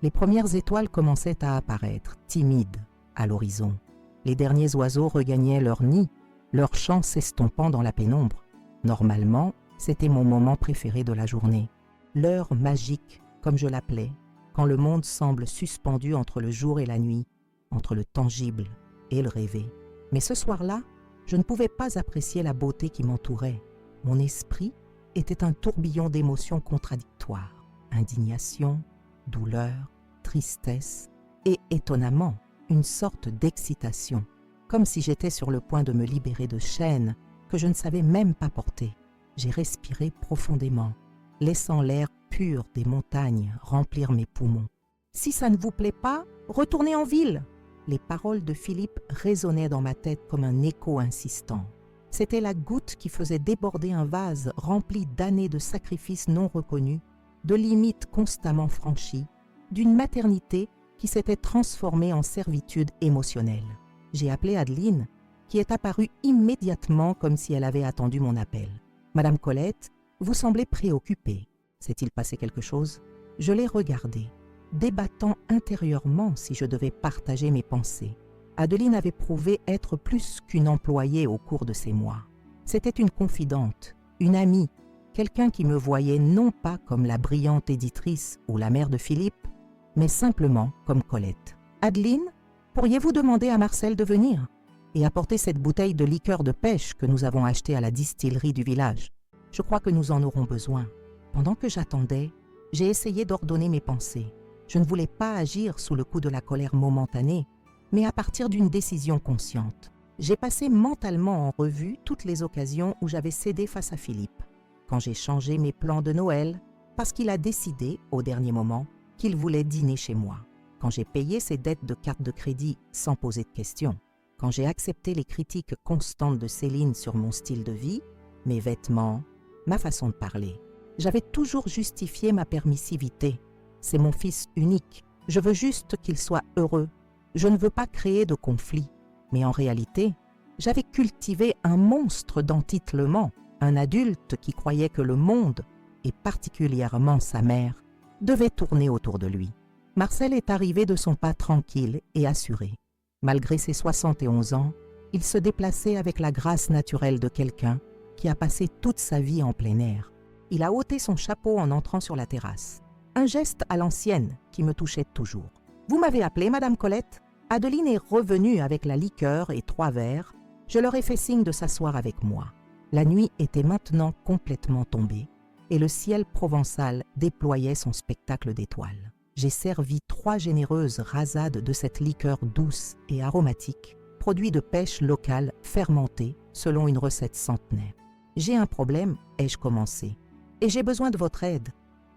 Les premières étoiles commençaient à apparaître, timides, à l'horizon. Les derniers oiseaux regagnaient leur nid, leur chant s'estompant dans la pénombre. Normalement, c'était mon moment préféré de la journée. L'heure magique, comme je l'appelais, quand le monde semble suspendu entre le jour et la nuit, entre le tangible et le rêvé. Mais ce soir-là, Je ne pouvais pas apprécier la beauté qui m'entourait. Mon esprit était un tourbillon d'émotions contradictoires. Indignation, douleur, tristesse et, étonnamment, une sorte d'excitation, comme si j'étais sur le point de me libérer de chaînes que je ne savais même pas porter. J'ai respiré profondément, laissant l'air pur des montagnes remplir mes poumons. « Si ça ne vous plaît pas, retournez en ville !» Les paroles de Philippe résonnaient dans ma tête comme un écho insistant. C'était la goutte qui faisait déborder un vase rempli d'années de sacrifices non reconnus, de limites constamment franchies, d'une maternité qui s'était transformée en servitude émotionnelle. J'ai appelé Adeline, qui est apparue immédiatement comme si elle avait attendu mon appel. « Madame Colette, vous semblez préoccupée. S'est-il passé quelque chose ?» Je l'ai regardée, débattant intérieurement si je devais partager mes pensées. Adeline avait prouvé être plus qu'une employée au cours de ces mois. C'était une confidente, une amie, quelqu'un qui me voyait non pas comme la brillante éditrice ou la mère de Philippe, mais simplement comme Colette. « Adeline, pourriez-vous demander à Marcel de venir et apporter cette bouteille de liqueur de pêche que nous avons achetée à la distillerie du village? Je crois que nous en aurons besoin. » Pendant que j'attendais, j'ai essayé d'ordonner mes pensées. Je ne voulais pas agir sous le coup de la colère momentanée, mais à partir d'une décision consciente. J'ai passé mentalement en revue toutes les occasions où j'avais cédé face à Philippe. Quand j'ai changé mes plans de Noël, parce qu'il a décidé, au dernier moment, qu'il voulait dîner chez moi. Quand j'ai payé ses dettes de carte de crédit sans poser de questions. Quand j'ai accepté les critiques constantes de Céline sur mon style de vie, mes vêtements, ma façon de parler. J'avais toujours justifié ma permissivité. C'est mon fils unique. Je veux juste qu'il soit heureux. Je ne veux pas créer de conflit. Mais en réalité, j'avais cultivé un monstre d'entitlement, un adulte qui croyait que le monde, et particulièrement sa mère, devait tourner autour de lui. Marcel est arrivé de son pas tranquille et assuré. Malgré ses 71 ans, il se déplaçait avec la grâce naturelle de quelqu'un qui a passé toute sa vie en plein air. Il a ôté son chapeau en entrant sur la terrasse. Un geste à l'ancienne qui me touchait toujours. « Vous m'avez appelé, Madame Colette ?» Adeline est revenue avec la liqueur et 3 verres. Je leur ai fait signe de s'asseoir avec moi. La nuit était maintenant complètement tombée et le ciel provençal déployait son spectacle d'étoiles. J'ai servi 3 généreuses rasades de cette liqueur douce et aromatique, produit de pêche locale fermentée selon une recette centenaire. « J'ai un problème », ai-je commencé, « et j'ai besoin de votre aide. »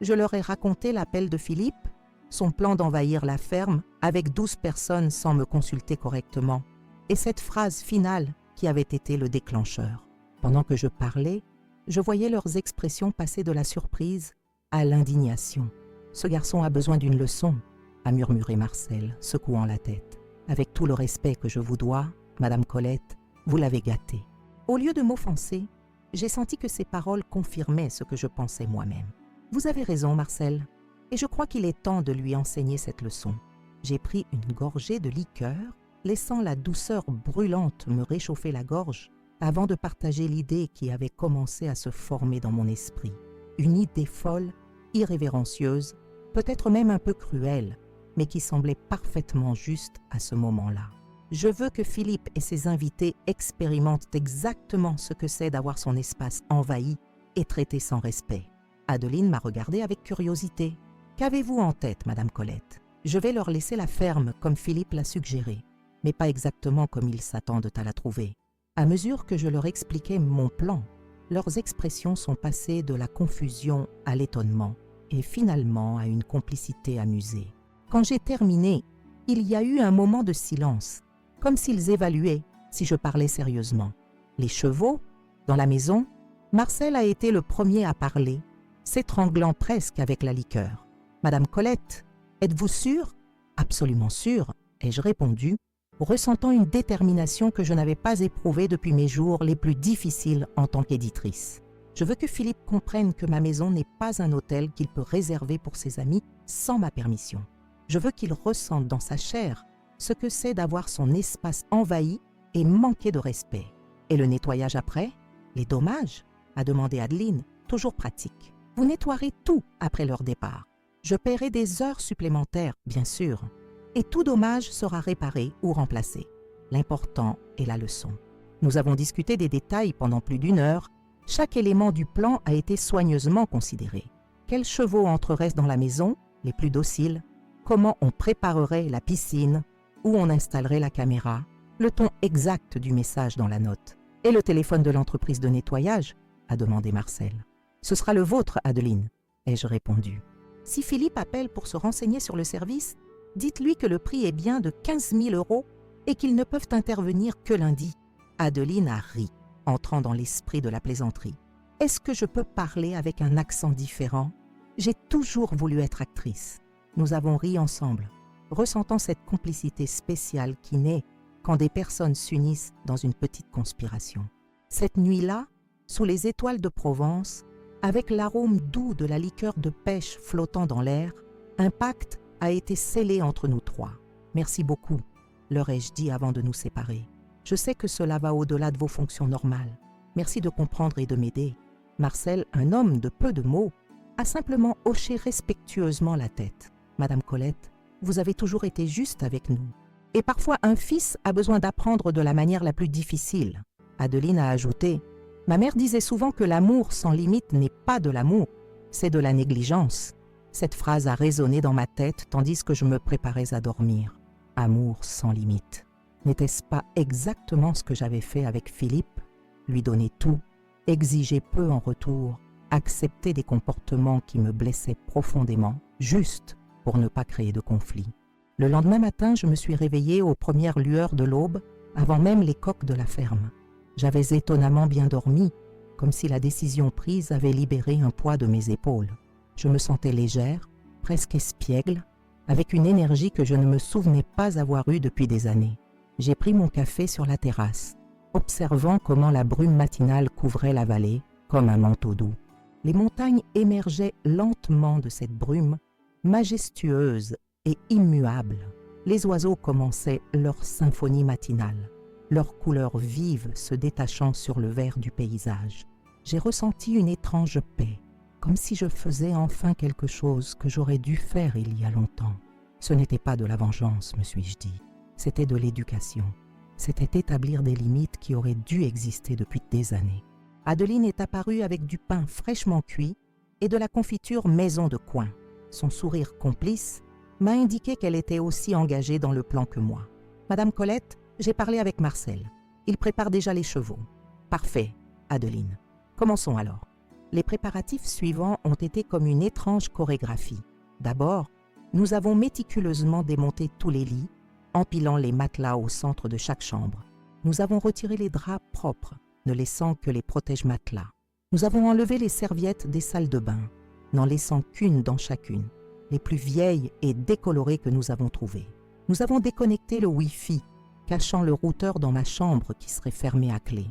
Je leur ai raconté l'appel de Philippe, son plan d'envahir la ferme avec 12 personnes sans me consulter correctement, et cette phrase finale qui avait été le déclencheur. Pendant que je parlais, je voyais leurs expressions passer de la surprise à l'indignation. « Ce garçon a besoin d'une leçon », a murmuré Marcel, secouant la tête. « Avec tout le respect que je vous dois, Madame Colette, vous l'avez gâté. » Au lieu de m'offenser, j'ai senti que ces paroles confirmaient ce que je pensais moi-même. « Vous avez raison, Marcel, et je crois qu'il est temps de lui enseigner cette leçon. » J'ai pris une gorgée de liqueur, laissant la douceur brûlante me réchauffer la gorge, avant de partager l'idée qui avait commencé à se former dans mon esprit. Une idée folle, irrévérencieuse, peut-être même un peu cruelle, mais qui semblait parfaitement juste à ce moment-là. Je veux que Philippe et ses invités expérimentent exactement ce que c'est d'avoir son espace envahi et traité sans respect. Adeline m'a regardée avec curiosité. « Qu'avez-vous en tête, Madame Colette ? Je vais leur laisser la ferme comme Philippe l'a suggéré, mais pas exactement comme ils s'attendent à la trouver. » À mesure que je leur expliquais mon plan, leurs expressions sont passées de la confusion à l'étonnement et finalement à une complicité amusée. Quand j'ai terminé, il y a eu un moment de silence, comme s'ils évaluaient si je parlais sérieusement. Les chevaux, dans la maison, Marcel a été le premier à parler, s'étranglant presque avec la liqueur. « Madame Colette, êtes-vous sûre ? » ?»« Absolument sûre, » ai-je répondu, ressentant une détermination que je n'avais pas éprouvée depuis mes jours les plus difficiles en tant qu'éditrice. Je veux que Philippe comprenne que ma maison n'est pas un hôtel qu'il peut réserver pour ses amis sans ma permission. Je veux qu'il ressente dans sa chair ce que c'est d'avoir son espace envahi et manquer de respect. « Et le nettoyage après ? Les dommages ?» a demandé Adeline, toujours pratique. « Vous nettoierez tout après leur départ. Je paierai des heures supplémentaires, bien sûr. Et tout dommage sera réparé ou remplacé. L'important est la leçon. Nous avons discuté des détails pendant plus d'1 heure. Chaque élément du plan a été soigneusement considéré. Quels chevaux entreraient dans la maison, les plus dociles? Comment on préparerait la piscine? Où on installerait la caméra? Le ton exact du message dans la note. Et le téléphone de l'entreprise de nettoyage? A demandé Marcel. Ce sera le vôtre, Adeline, ai-je répondu. Si Philippe appelle pour se renseigner sur le service, dites-lui que le prix est bien de 15 000 € et qu'ils ne peuvent intervenir que lundi. Adeline a ri, entrant dans l'esprit de la plaisanterie. Est-ce que je peux parler avec un accent différent? J'ai toujours voulu être actrice. Nous avons ri ensemble, ressentant cette complicité spéciale qui naît quand des personnes s'unissent dans une petite conspiration. Cette nuit-là, sous les étoiles de Provence, avec l'arôme doux de la liqueur de pêche flottant dans l'air, un pacte a été scellé entre nous trois. Merci beaucoup, leur ai-je dit avant de nous séparer. Je sais que cela va au-delà de vos fonctions normales. Merci de comprendre et de m'aider. Marcel, un homme de peu de mots, a simplement hoché respectueusement la tête. Madame Colette, vous avez toujours été juste avec nous. Et parfois un fils a besoin d'apprendre de la manière la plus difficile. Adeline a ajouté, ma mère disait souvent que l'amour sans limite n'est pas de l'amour, c'est de la négligence. Cette phrase a résonné dans ma tête tandis que je me préparais à dormir. Amour sans limite. N'était-ce pas exactement ce que j'avais fait avec Philippe? Lui donner tout, exiger peu en retour, accepter des comportements qui me blessaient profondément, juste pour ne pas créer de conflit. Le lendemain matin, je me suis réveillée aux premières lueurs de l'aube, avant même les coqs de la ferme. J'avais étonnamment bien dormi, comme si la décision prise avait libéré un poids de mes épaules. Je me sentais légère, presque espiègle, avec une énergie que je ne me souvenais pas avoir eue depuis des années. J'ai pris mon café sur la terrasse, observant comment la brume matinale couvrait la vallée comme un manteau doux. Les montagnes émergeaient lentement de cette brume, majestueuses et immuables. Les oiseaux commençaient leur symphonie matinale, leurs couleurs vives se détachant sur le vert du paysage. J'ai ressenti une étrange paix, comme si je faisais enfin quelque chose que j'aurais dû faire il y a longtemps. Ce n'était pas de la vengeance, me suis-je dit. C'était de l'éducation. C'était établir des limites qui auraient dû exister depuis des années. Adeline est apparue avec du pain fraîchement cuit et de la confiture maison de coin. Son sourire complice m'a indiqué qu'elle était aussi engagée dans le plan que moi. « Madame Colette, j'ai parlé avec Marcel. Il prépare déjà les chevaux. »« Parfait, Adeline. Commençons alors. » Les préparatifs suivants ont été comme une étrange chorégraphie. D'abord, nous avons méticuleusement démonté tous les lits, empilant les matelas au centre de chaque chambre. Nous avons retiré les draps propres, ne laissant que les protège-matelas. Nous avons enlevé les serviettes des salles de bain, n'en laissant qu'une dans chacune, les plus vieilles et décolorées que nous avons trouvées. Nous avons déconnecté le Wi-Fi, cachant le routeur dans ma chambre qui serait fermé à clé.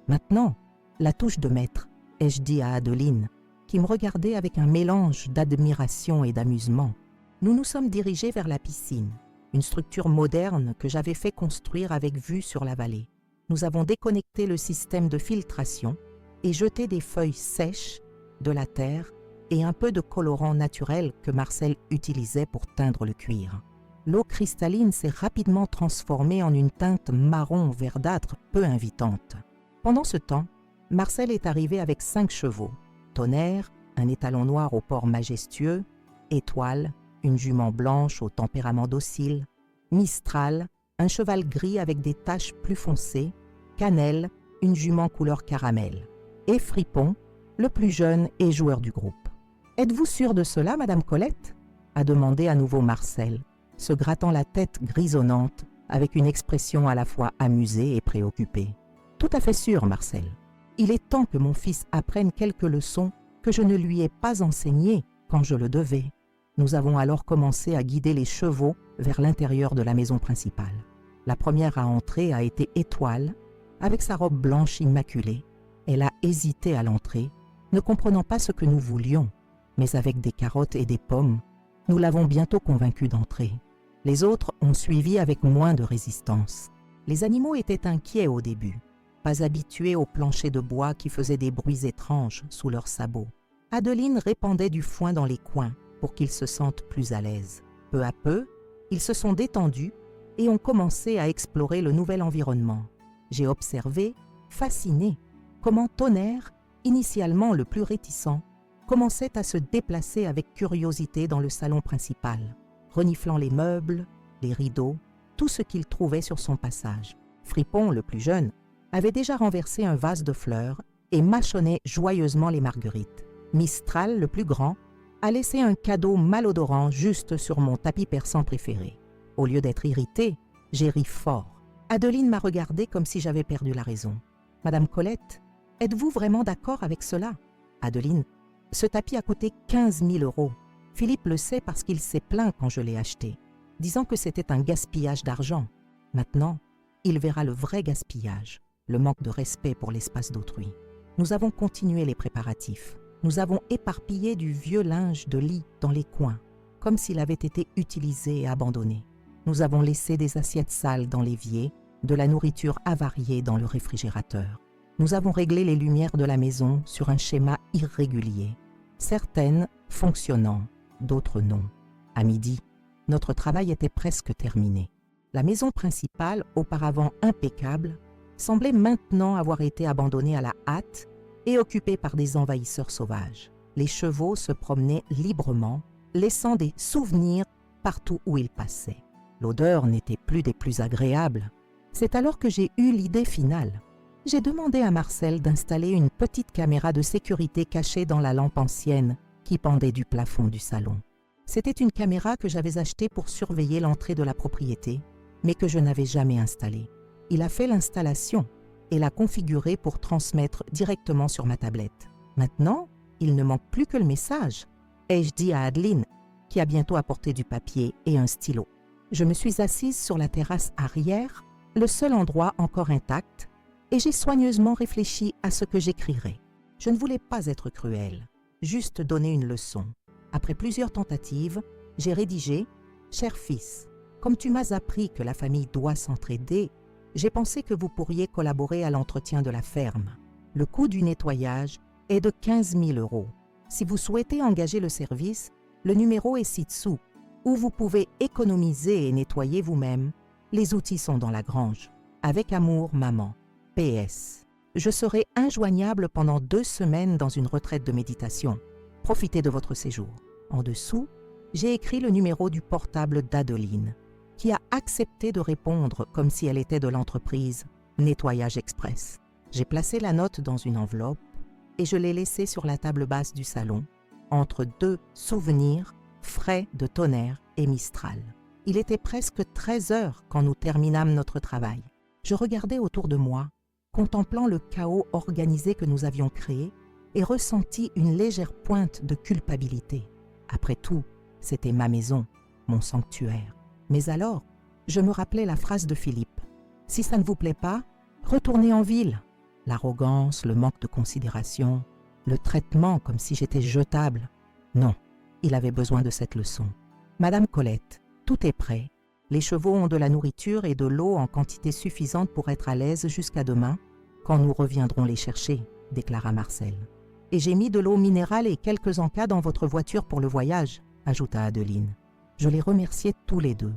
Maintenant, la touche de maître, ai-je dit à Adeline, qui me regardait avec un mélange d'admiration et d'amusement. Nous nous sommes dirigés vers la piscine, une structure moderne que j'avais fait construire avec vue sur la vallée. Nous avons déconnecté le système de filtration et jeté des feuilles sèches, de la terre et un peu de colorant naturel que Marcel utilisait pour teindre le cuir. L'eau cristalline s'est rapidement transformée en une teinte marron verdâtre peu invitante. Pendant ce temps, Marcel est arrivé avec 5 chevaux. Tonnerre, un étalon noir au port majestueux, Étoile, une jument blanche au tempérament docile, Mistral, un cheval gris avec des taches plus foncées, Cannelle, une jument couleur caramel, et Fripon, le plus jeune et joueur du groupe. « Êtes-vous sûre de cela, Madame Colette ?» a demandé à nouveau Marcel, se grattant la tête grisonnante avec une expression à la fois amusée et préoccupée. « Tout à fait sûre, Marcel. Il est temps que mon fils apprenne quelques leçons que je ne lui ai pas enseignées quand je le devais. » Nous avons alors commencé à guider les chevaux vers l'intérieur de la maison principale. La première à entrer a été Étoile, avec sa robe blanche immaculée. Elle a hésité à l'entrée, ne comprenant pas ce que nous voulions, mais avec des carottes et des pommes, nous l'avons bientôt convaincue d'entrer. Les autres ont suivi avec moins de résistance. Les animaux étaient inquiets au début, pas habitués au plancher de bois qui faisait des bruits étranges sous leurs sabots. Adeline répandait du foin dans les coins pour qu'ils se sentent plus à l'aise. Peu à peu, ils se sont détendus et ont commencé à explorer le nouvel environnement. J'ai observé fasciné comment Tonnerre, initialement le plus réticent, commençait à se déplacer avec curiosité dans le salon principal, reniflant les meubles, les rideaux, tout ce qu'il trouvait sur son passage. Fripon, le plus jeune, avait déjà renversé un vase de fleurs et mâchonnait joyeusement les marguerites. Mistral, le plus grand, a laissé un cadeau malodorant juste sur mon tapis persan préféré. Au lieu d'être irritée, j'ai ri fort. Adeline m'a regardée comme si j'avais perdu la raison. « Madame Colette, êtes-vous vraiment d'accord avec cela ?» Adeline, ce tapis a coûté 15 000 €. Philippe le sait parce qu'il s'est plaint quand je l'ai acheté, disant que c'était un gaspillage d'argent. Maintenant, il verra le vrai gaspillage, le manque de respect pour l'espace d'autrui. Nous avons continué les préparatifs. Nous avons éparpillé du vieux linge de lit dans les coins, comme s'il avait été utilisé et abandonné. Nous avons laissé des assiettes sales dans l'évier, de la nourriture avariée dans le réfrigérateur. Nous avons réglé les lumières de la maison sur un schéma irrégulier, certaines fonctionnant, d'autres non. À midi, notre travail était presque terminé. La maison principale, auparavant impeccable, semblait maintenant avoir été abandonnée à la hâte et occupée par des envahisseurs sauvages. Les chevaux se promenaient librement, laissant des souvenirs partout où ils passaient. L'odeur n'était plus des plus agréables. C'est alors que j'ai eu l'idée finale. J'ai demandé à Marcel d'installer une petite caméra de sécurité cachée dans la lampe ancienne qui pendait du plafond du salon. C'était une caméra que j'avais achetée pour surveiller l'entrée de la propriété, mais que je n'avais jamais installée. Il a fait l'installation et l'a configurée pour transmettre directement sur ma tablette. Maintenant, il ne manque plus que le message, ai-je dit à Adeline, qui a bientôt apporté du papier et un stylo. Je me suis assise sur la terrasse arrière, le seul endroit encore intact, et j'ai soigneusement réfléchi à ce que j'écrirais. Je ne voulais pas être cruelle, juste donner une leçon. Après plusieurs tentatives, j'ai rédigé « Cher fils, comme tu m'as appris que la famille doit s'entraider, j'ai pensé que vous pourriez collaborer à l'entretien de la ferme. Le coût du nettoyage est de 15 000 €. Si vous souhaitez engager le service, le numéro est ci-dessous, où vous pouvez économiser et nettoyer vous-même. Les outils sont dans la grange. Avec amour, maman. PS. Je serai injoignable pendant 2 semaines dans une retraite de méditation. Profitez de votre séjour. » En dessous, j'ai écrit le numéro du portable d'Adeline, qui a accepté de répondre comme si elle était de l'entreprise Nettoyage Express. J'ai placé la note dans une enveloppe et je l'ai laissée sur la table basse du salon, entre 2 souvenirs frais de Tonnerre et Mistral. Il était presque 13 heures quand nous terminâmes notre travail. Je regardais autour de moi, contemplant le chaos organisé que nous avions créé et ressentis une légère pointe de culpabilité. Après tout, c'était ma maison, mon sanctuaire. Mais alors, je me rappelais la phrase de Philippe. « Si ça ne vous plaît pas, retournez en ville. » L'arrogance, le manque de considération, le traitement comme si j'étais jetable. Non, il avait besoin de cette leçon. « Madame Colette, tout est prêt. Les chevaux ont de la nourriture et de l'eau en quantité suffisante pour être à l'aise jusqu'à demain, quand nous reviendrons les chercher, » déclara Marcel. « Et j'ai mis de l'eau minérale et quelques encas dans votre voiture pour le voyage, » ajouta Adeline. Je les remerciais tous les deux,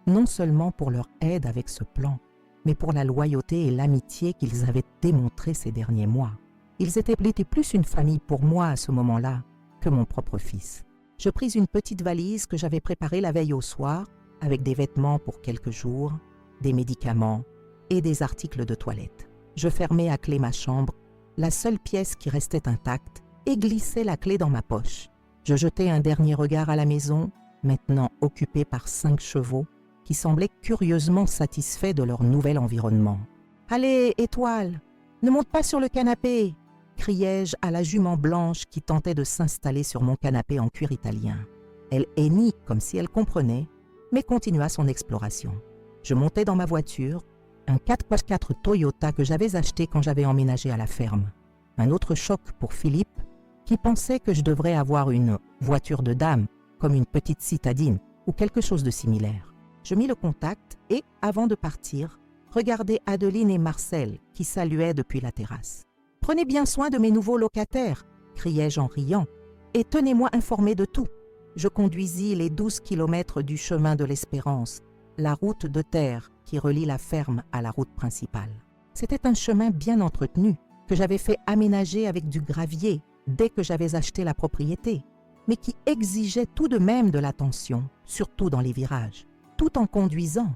non seulement pour leur aide avec ce plan, mais pour la loyauté et l'amitié qu'ils avaient démontrées ces derniers mois. Ils étaient plus une famille pour moi à ce moment-là que mon propre fils. Je pris une petite valise que j'avais préparée la veille au soir, avec des vêtements pour quelques jours, des médicaments et des articles de toilette. Je fermai à clé ma chambre, la seule pièce qui restait intacte, et glissai la clé dans ma poche. Je jetai un dernier regard à la maison, maintenant occupée par 5 chevaux, qui semblaient curieusement satisfaits de leur nouvel environnement. « Allez, Étoile, ne monte pas sur le canapé !» criai-je à la jument blanche qui tentait de s'installer sur mon canapé en cuir italien. Elle hennit comme si elle comprenait, mais continua son exploration. Je montai dans ma voiture, un 4x4 Toyota que j'avais acheté quand j'avais emménagé à la ferme. Un autre choc pour Philippe, qui pensait que je devrais avoir une voiture de dame, comme une petite citadine ou quelque chose de similaire. Je mis le contact et, avant de partir, regardai Adeline et Marcel qui saluaient depuis la terrasse. « Prenez bien soin de mes nouveaux locataires !» criai-je en riant, « et tenez-moi informé de tout. » Je conduisis les 12 kilomètres du chemin de l'Espérance, la route de terre qui relie la ferme à la route principale. C'était un chemin bien entretenu, que j'avais fait aménager avec du gravier dès que j'avais acheté la propriété, mais qui exigeait tout de même de l'attention, surtout dans les virages. Tout en conduisant,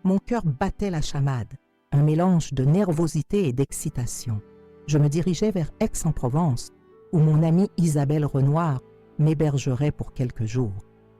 mon cœur battait la chamade, un mélange de nervosité et d'excitation. Je me dirigeais vers Aix-en-Provence, où mon amie Isabelle Renoir m'hébergerait pour quelques jours.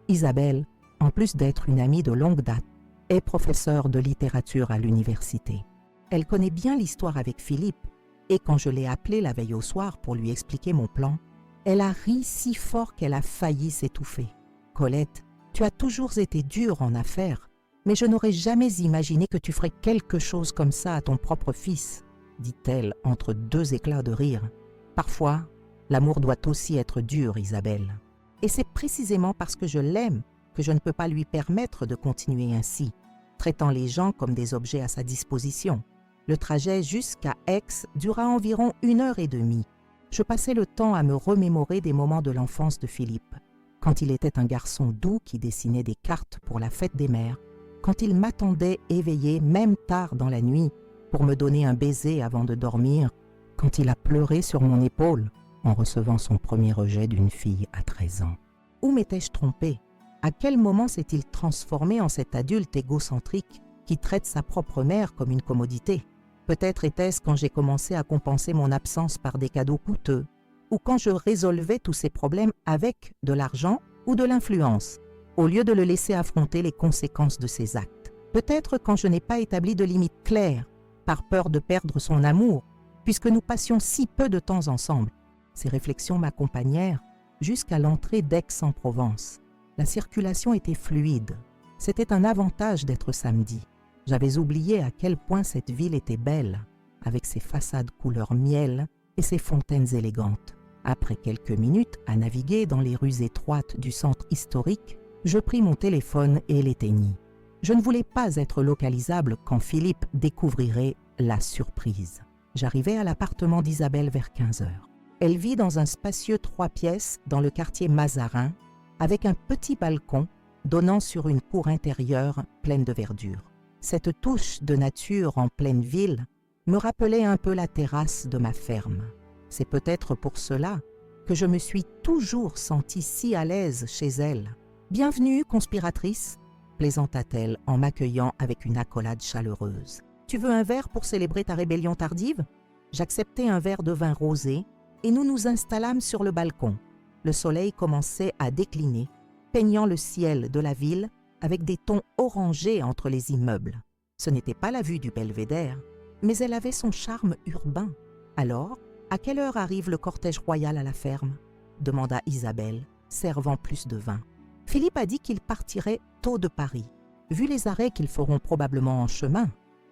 Isabelle, en plus d'être une amie de longue date, est professeure de littérature à l'université. Elle connaît bien l'histoire avec Philippe, et quand je l'ai appelée la veille au soir pour lui expliquer mon plan, elle a ri si fort qu'elle a failli s'étouffer. « Colette, tu as toujours été dure en affaires, mais je n'aurais jamais imaginé que tu ferais quelque chose comme ça à ton propre fils, dit-elle entre deux éclats de rire. Parfois, l'amour doit aussi être dur, Isabelle. Et c'est précisément parce que je l'aime que je ne peux pas lui permettre de continuer ainsi, traitant les gens comme des objets à sa disposition. Le trajet jusqu'à Aix dura environ 1h30. Je passais le temps à me remémorer des moments de l'enfance de Philippe, quand il était un garçon doux qui dessinait des cartes pour la fête des mères, quand il m'attendait éveillé même tard dans la nuit pour me donner un baiser avant de dormir, quand il a pleuré sur mon épaule en recevant son premier rejet d'une fille à 13 ans. Où m'étais-je trompée? À quel moment s'est-il transformé en cet adulte égocentrique qui traite sa propre mère comme une commodité? Peut-être était-ce quand j'ai commencé à compenser mon absence par des cadeaux coûteux, ou quand je résolvais tous ces problèmes avec de l'argent ou de l'influence, au lieu de le laisser affronter les conséquences de ses actes. Peut-être quand je n'ai pas établi de limites claires, par peur de perdre son amour, puisque nous passions si peu de temps ensemble. Ces réflexions m'accompagnèrent jusqu'à l'entrée d'Aix-en-Provence. La circulation était fluide. C'était un avantage d'être samedi. J'avais oublié à quel point cette ville était belle, avec ses façades couleur miel et ses fontaines élégantes. Après quelques minutes à naviguer dans les rues étroites du centre historique, je pris mon téléphone et l'éteignis. Je ne voulais pas être localisable quand Philippe découvrirait la surprise. J'arrivai à l'appartement d'Isabelle vers 15 heures. Elle vit dans un spacieux 3 pièces dans le quartier Mazarin, avec un petit balcon donnant sur une cour intérieure pleine de verdure. Cette touche de nature en pleine ville me rappelait un peu la terrasse de ma ferme. C'est peut-être pour cela que je me suis toujours sentie si à l'aise chez elle. « Bienvenue, conspiratrice !» plaisanta-t-elle en m'accueillant avec une accolade chaleureuse. « Tu veux un verre pour célébrer ta rébellion tardive ?» J'acceptai un verre de vin rosé et nous nous installâmes sur le balcon. Le soleil commençait à décliner, peignant le ciel de la ville avec des tons orangés entre les immeubles. Ce n'était pas la vue du belvédère, mais elle avait son charme urbain. « Alors, à quelle heure arrive le cortège royal à la ferme ?» demanda Isabelle, servant plus de vin. Philippe a dit qu'il partirait tôt de Paris. Vu les arrêts qu'ils feront probablement en chemin,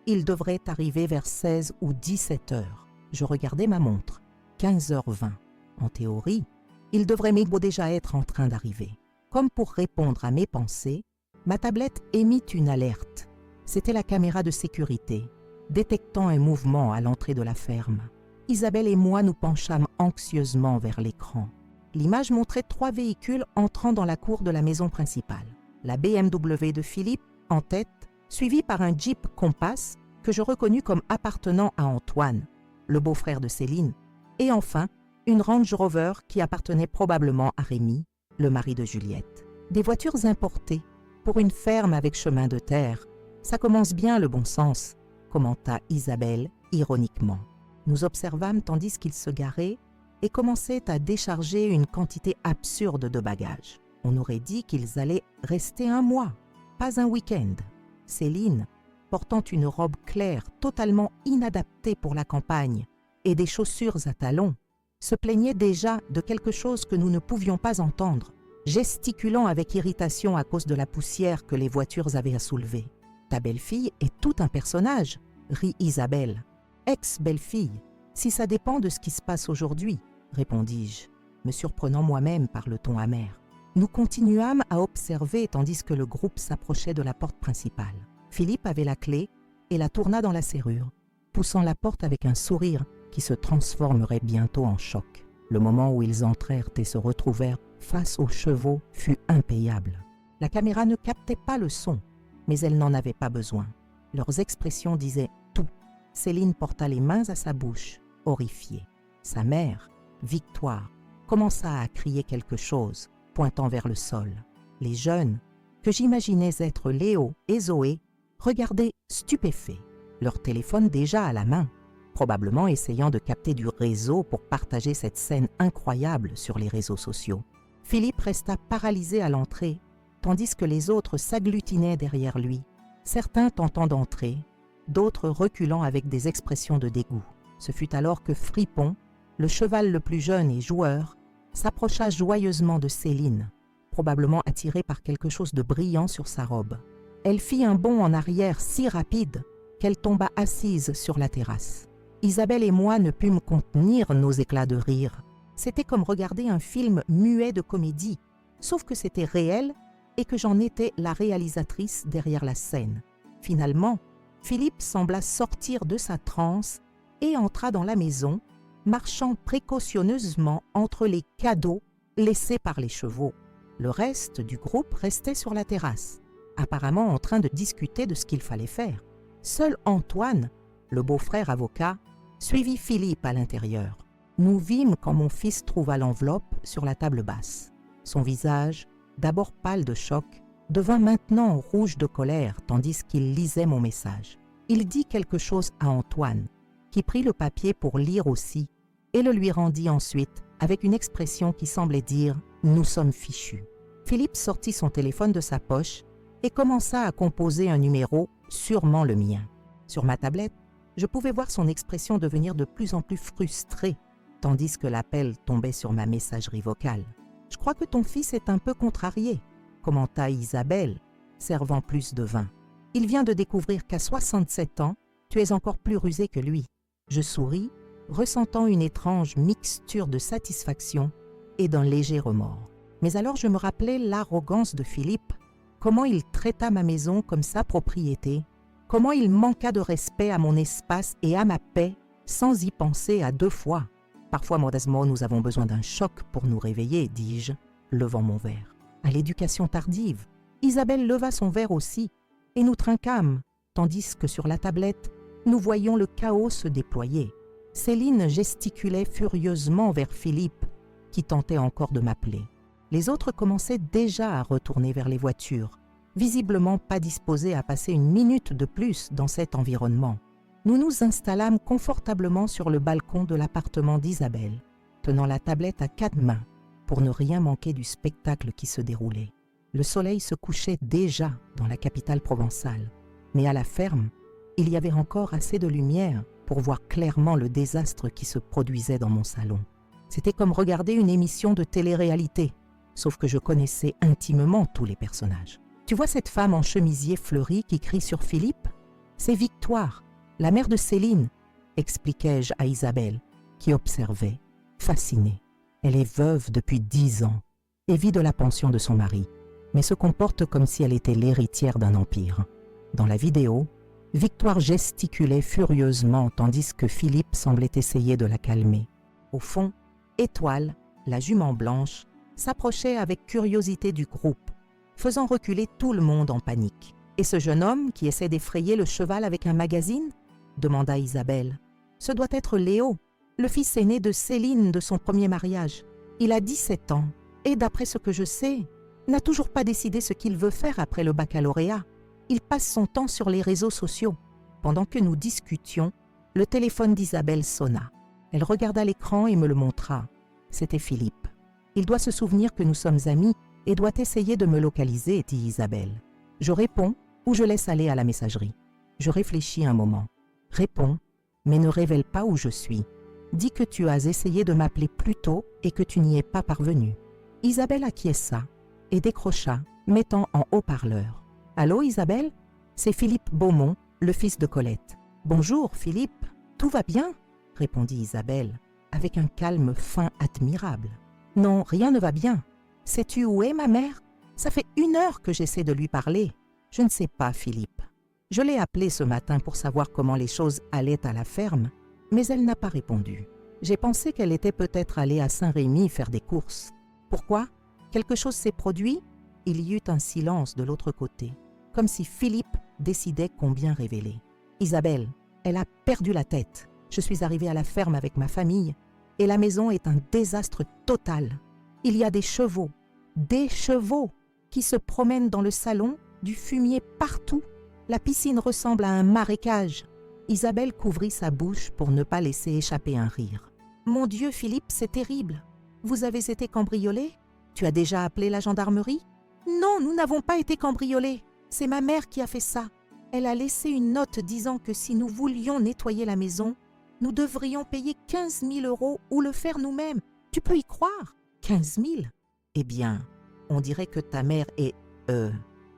il devrait arriver vers 16 ou 17 heures. Je regardais ma montre. 15h20. En théorie, il devrait déjà être en train d'arriver. Comme pour répondre à mes pensées, ma tablette émit une alerte. C'était la caméra de sécurité, détectant un mouvement à l'entrée de la ferme. Isabelle et moi nous penchâmes anxieusement vers l'écran. L'image montrait 3 véhicules entrant dans la cour de la maison principale. La BMW de Philippe, en tête, suivie par un Jeep Compass que je reconnus comme appartenant à Antoine, le beau-frère de Céline, et enfin, une Range Rover qui appartenait probablement à Rémi, le mari de Juliette. Des voitures importées, pour une ferme avec chemin de terre. Ça commence bien le bon sens, commenta Isabelle ironiquement. Nous observâmes tandis qu'ils se garaient et commençaient à décharger une quantité absurde de bagages. On aurait dit qu'ils allaient rester un mois, pas un week-end. Céline, portant une robe claire totalement inadaptée pour la campagne et des chaussures à talons, se plaignait déjà de quelque chose que nous ne pouvions pas entendre, gesticulant avec irritation à cause de la poussière que les voitures avaient à soulever. « Ta belle-fille est tout un personnage », rit Isabelle. « Ex-belle-fille, si ça dépend de ce qui se passe aujourd'hui », répondis-je, me surprenant moi-même par le ton amer. Nous continuâmes à observer tandis que le groupe s'approchait de la porte principale. Philippe avait la clé et la tourna dans la serrure, poussant la porte avec un sourire qui se transformerait bientôt en choc. Le moment où ils entrèrent et se retrouvèrent face aux chevaux fut impayable. La caméra ne captait pas le son, mais elle n'en avait pas besoin. Leurs expressions disaient tout. Céline porta les mains à sa bouche, horrifiée. Sa mère, Victoire, commença à crier quelque chose, pointant vers le sol. Les jeunes, que j'imaginais être Léo et Zoé, regardaient stupéfaits, leur téléphone déjà à la main, probablement essayant de capter du réseau pour partager cette scène incroyable sur les réseaux sociaux. Philippe resta paralysé à l'entrée, tandis que les autres s'agglutinaient derrière lui, certains tentant d'entrer, d'autres reculant avec des expressions de dégoût. Ce fut alors que Fripon, le cheval le plus jeune et joueur, s'approcha joyeusement de Céline, probablement attiré par quelque chose de brillant sur sa robe. Elle fit un bond en arrière si rapide qu'elle tomba assise sur la terrasse. Isabelle et moi ne pûmes contenir nos éclats de rire. C'était comme regarder un film muet de comédie, sauf que c'était réel et que j'en étais la réalisatrice derrière la scène. Finalement, Philippe sembla sortir de sa transe et entra dans la maison, marchant précautionneusement entre les cadeaux laissés par les chevaux. Le reste du groupe restait sur la terrasse, apparemment en train de discuter de ce qu'il fallait faire. Seul Antoine, le beau-frère avocat, suivit Philippe à l'intérieur. Nous vîmes quand mon fils trouva l'enveloppe sur la table basse. Son visage, d'abord pâle de choc, devint maintenant rouge de colère tandis qu'il lisait mon message. Il dit quelque chose à Antoine, qui prit le papier pour lire aussi et le lui rendit ensuite avec une expression qui semblait dire « Nous sommes fichus ». Philippe sortit son téléphone de sa poche et commença à composer un numéro, sûrement le mien. Sur ma tablette, je pouvais voir son expression devenir de plus en plus frustrée, tandis que l'appel tombait sur ma messagerie vocale. « Je crois que ton fils est un peu contrarié », commenta Isabelle, servant plus de vin. « Il vient de découvrir qu'à 67 ans, tu es encore plus rusé que lui. » Je souris, ressentant une étrange mixture de satisfaction et d'un léger remords. Mais alors je me rappelais l'arrogance de Philippe, comment il traita ma maison comme sa propriété, comment il manqua de respect à mon espace et à ma paix sans y penser à deux fois. Parfois, modestement, nous avons besoin d'un choc pour nous réveiller, dis-je, levant mon verre. À l'éducation tardive, Isabelle leva son verre aussi, et nous trinquâmes, tandis que sur la tablette, nous voyions le chaos se déployer. Céline gesticulait furieusement vers Philippe, qui tentait encore de m'appeler. Les autres commençaient déjà à retourner vers les voitures, visiblement pas disposés à passer une minute de plus dans cet environnement. Nous nous installâmes confortablement sur le balcon de l'appartement d'Isabelle, tenant la tablette à 4 mains pour ne rien manquer du spectacle qui se déroulait. Le soleil se couchait déjà dans la capitale provençale, mais à la ferme, il y avait encore assez de lumière pour voir clairement le désastre qui se produisait dans mon salon. C'était comme regarder une émission de télé-réalité, sauf que je connaissais intimement tous les personnages. Tu vois cette femme en chemisier fleuri qui crie sur Philippe? C'est Victoire, la mère de Céline, expliquai-je à Isabelle, qui observait, fascinée. Elle est veuve depuis 10 ans et vit de la pension de son mari, mais se comporte comme si elle était l'héritière d'un empire. Dans la vidéo, Victoire gesticulait furieusement tandis que Philippe semblait essayer de la calmer. Au fond, Étoile, la jument blanche, s'approchait avec curiosité du groupe, faisant reculer tout le monde en panique. « Et ce jeune homme qui essaie d'effrayer le cheval avec un magazine ?» demanda Isabelle. « Ce doit être Léo, le fils aîné de Céline de son premier mariage. Il a 17 ans et, d'après ce que je sais, n'a toujours pas décidé ce qu'il veut faire après le baccalauréat. Il passe son temps sur les réseaux sociaux. » Pendant que nous discutions, le téléphone d'Isabelle sonna. Elle regarda l'écran et me le montra. C'était Philippe. « Il doit se souvenir que nous sommes amis et doit essayer de me localiser, » dit Isabelle. Je réponds ou je laisse aller à la messagerie. Je réfléchis un moment. Réponds, mais ne révèle pas où je suis. Dis que tu as essayé de m'appeler plus tôt et que tu n'y es pas parvenu. Isabelle acquiesça et décrocha, mettant en haut-parleur. « Allô Isabelle? C'est Philippe Beaumont, le fils de Colette. »« Bonjour Philippe, tout va bien ?» répondit Isabelle, avec un calme fin admirable. « Non, rien ne va bien. Sais-tu où est ma mère? Ça fait 1 heure que j'essaie de lui parler. »« Je ne sais pas, Philippe. Je l'ai appelée ce matin pour savoir comment les choses allaient à la ferme, mais elle n'a pas répondu. J'ai pensé qu'elle était peut-être allée à Saint-Rémy faire des courses. Pourquoi? Quelque chose s'est produit? » Il y eut un silence de l'autre côté, comme si Philippe décidait combien révéler. « Isabelle, Elle a perdu la tête. Je suis arrivée à la ferme avec ma famille et la maison est un désastre total. Il y a des chevaux qui se promènent dans le salon, du fumier partout. La piscine ressemble à un marécage. Isabelle couvrit sa bouche pour ne pas laisser échapper un rire. « Mon Dieu, Philippe, c'est terrible. Vous avez été cambriolé? Tu as déjà appelé la gendarmerie? » « Non, nous n'avons pas été cambriolés. C'est ma mère qui a fait ça. Elle a laissé une note disant que si nous voulions nettoyer la maison, nous devrions payer 15 000 € ou le faire nous-mêmes. Tu peux y croire? 15 000? Eh bien, on dirait que ta mère est,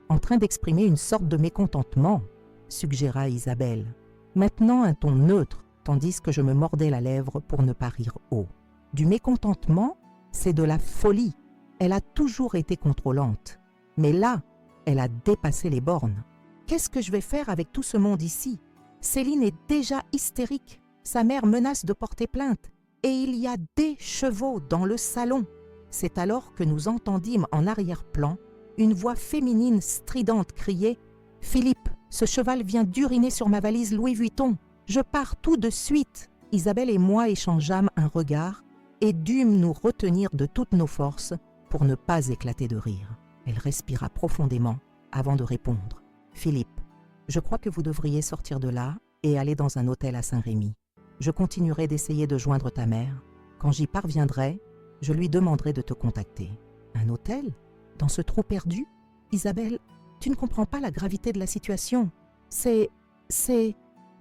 en train d'exprimer une sorte de mécontentement, suggéra Isabelle. Maintenant un ton neutre, tandis que je me mordais la lèvre pour ne pas rire haut. Du mécontentement, c'est de la folie. Elle a toujours été contrôlante. Mais là, elle a dépassé les bornes. Qu'est-ce que je vais faire avec tout ce monde ici? Céline est déjà hystérique. Sa mère menace de porter plainte. Et il y a des chevaux dans le salon. C'est alors que nous entendîmes en arrière-plan une voix féminine stridente crier « Philippe, ce cheval vient d'uriner sur ma valise Louis Vuitton. Je pars tout de suite. » Isabelle et moi échangeâmes un regard et dûmes nous retenir de toutes nos forces pour ne pas éclater de rire. Elle respira profondément avant de répondre. « Philippe, je crois que vous devriez sortir de là et aller dans un hôtel à Saint-Rémy. Je continuerai d'essayer de joindre ta mère. Quand j'y parviendrai, je lui demanderai de te contacter. » Un hôtel? Dans ce trou perdu? Isabelle, tu ne comprends pas la gravité de la situation. C'est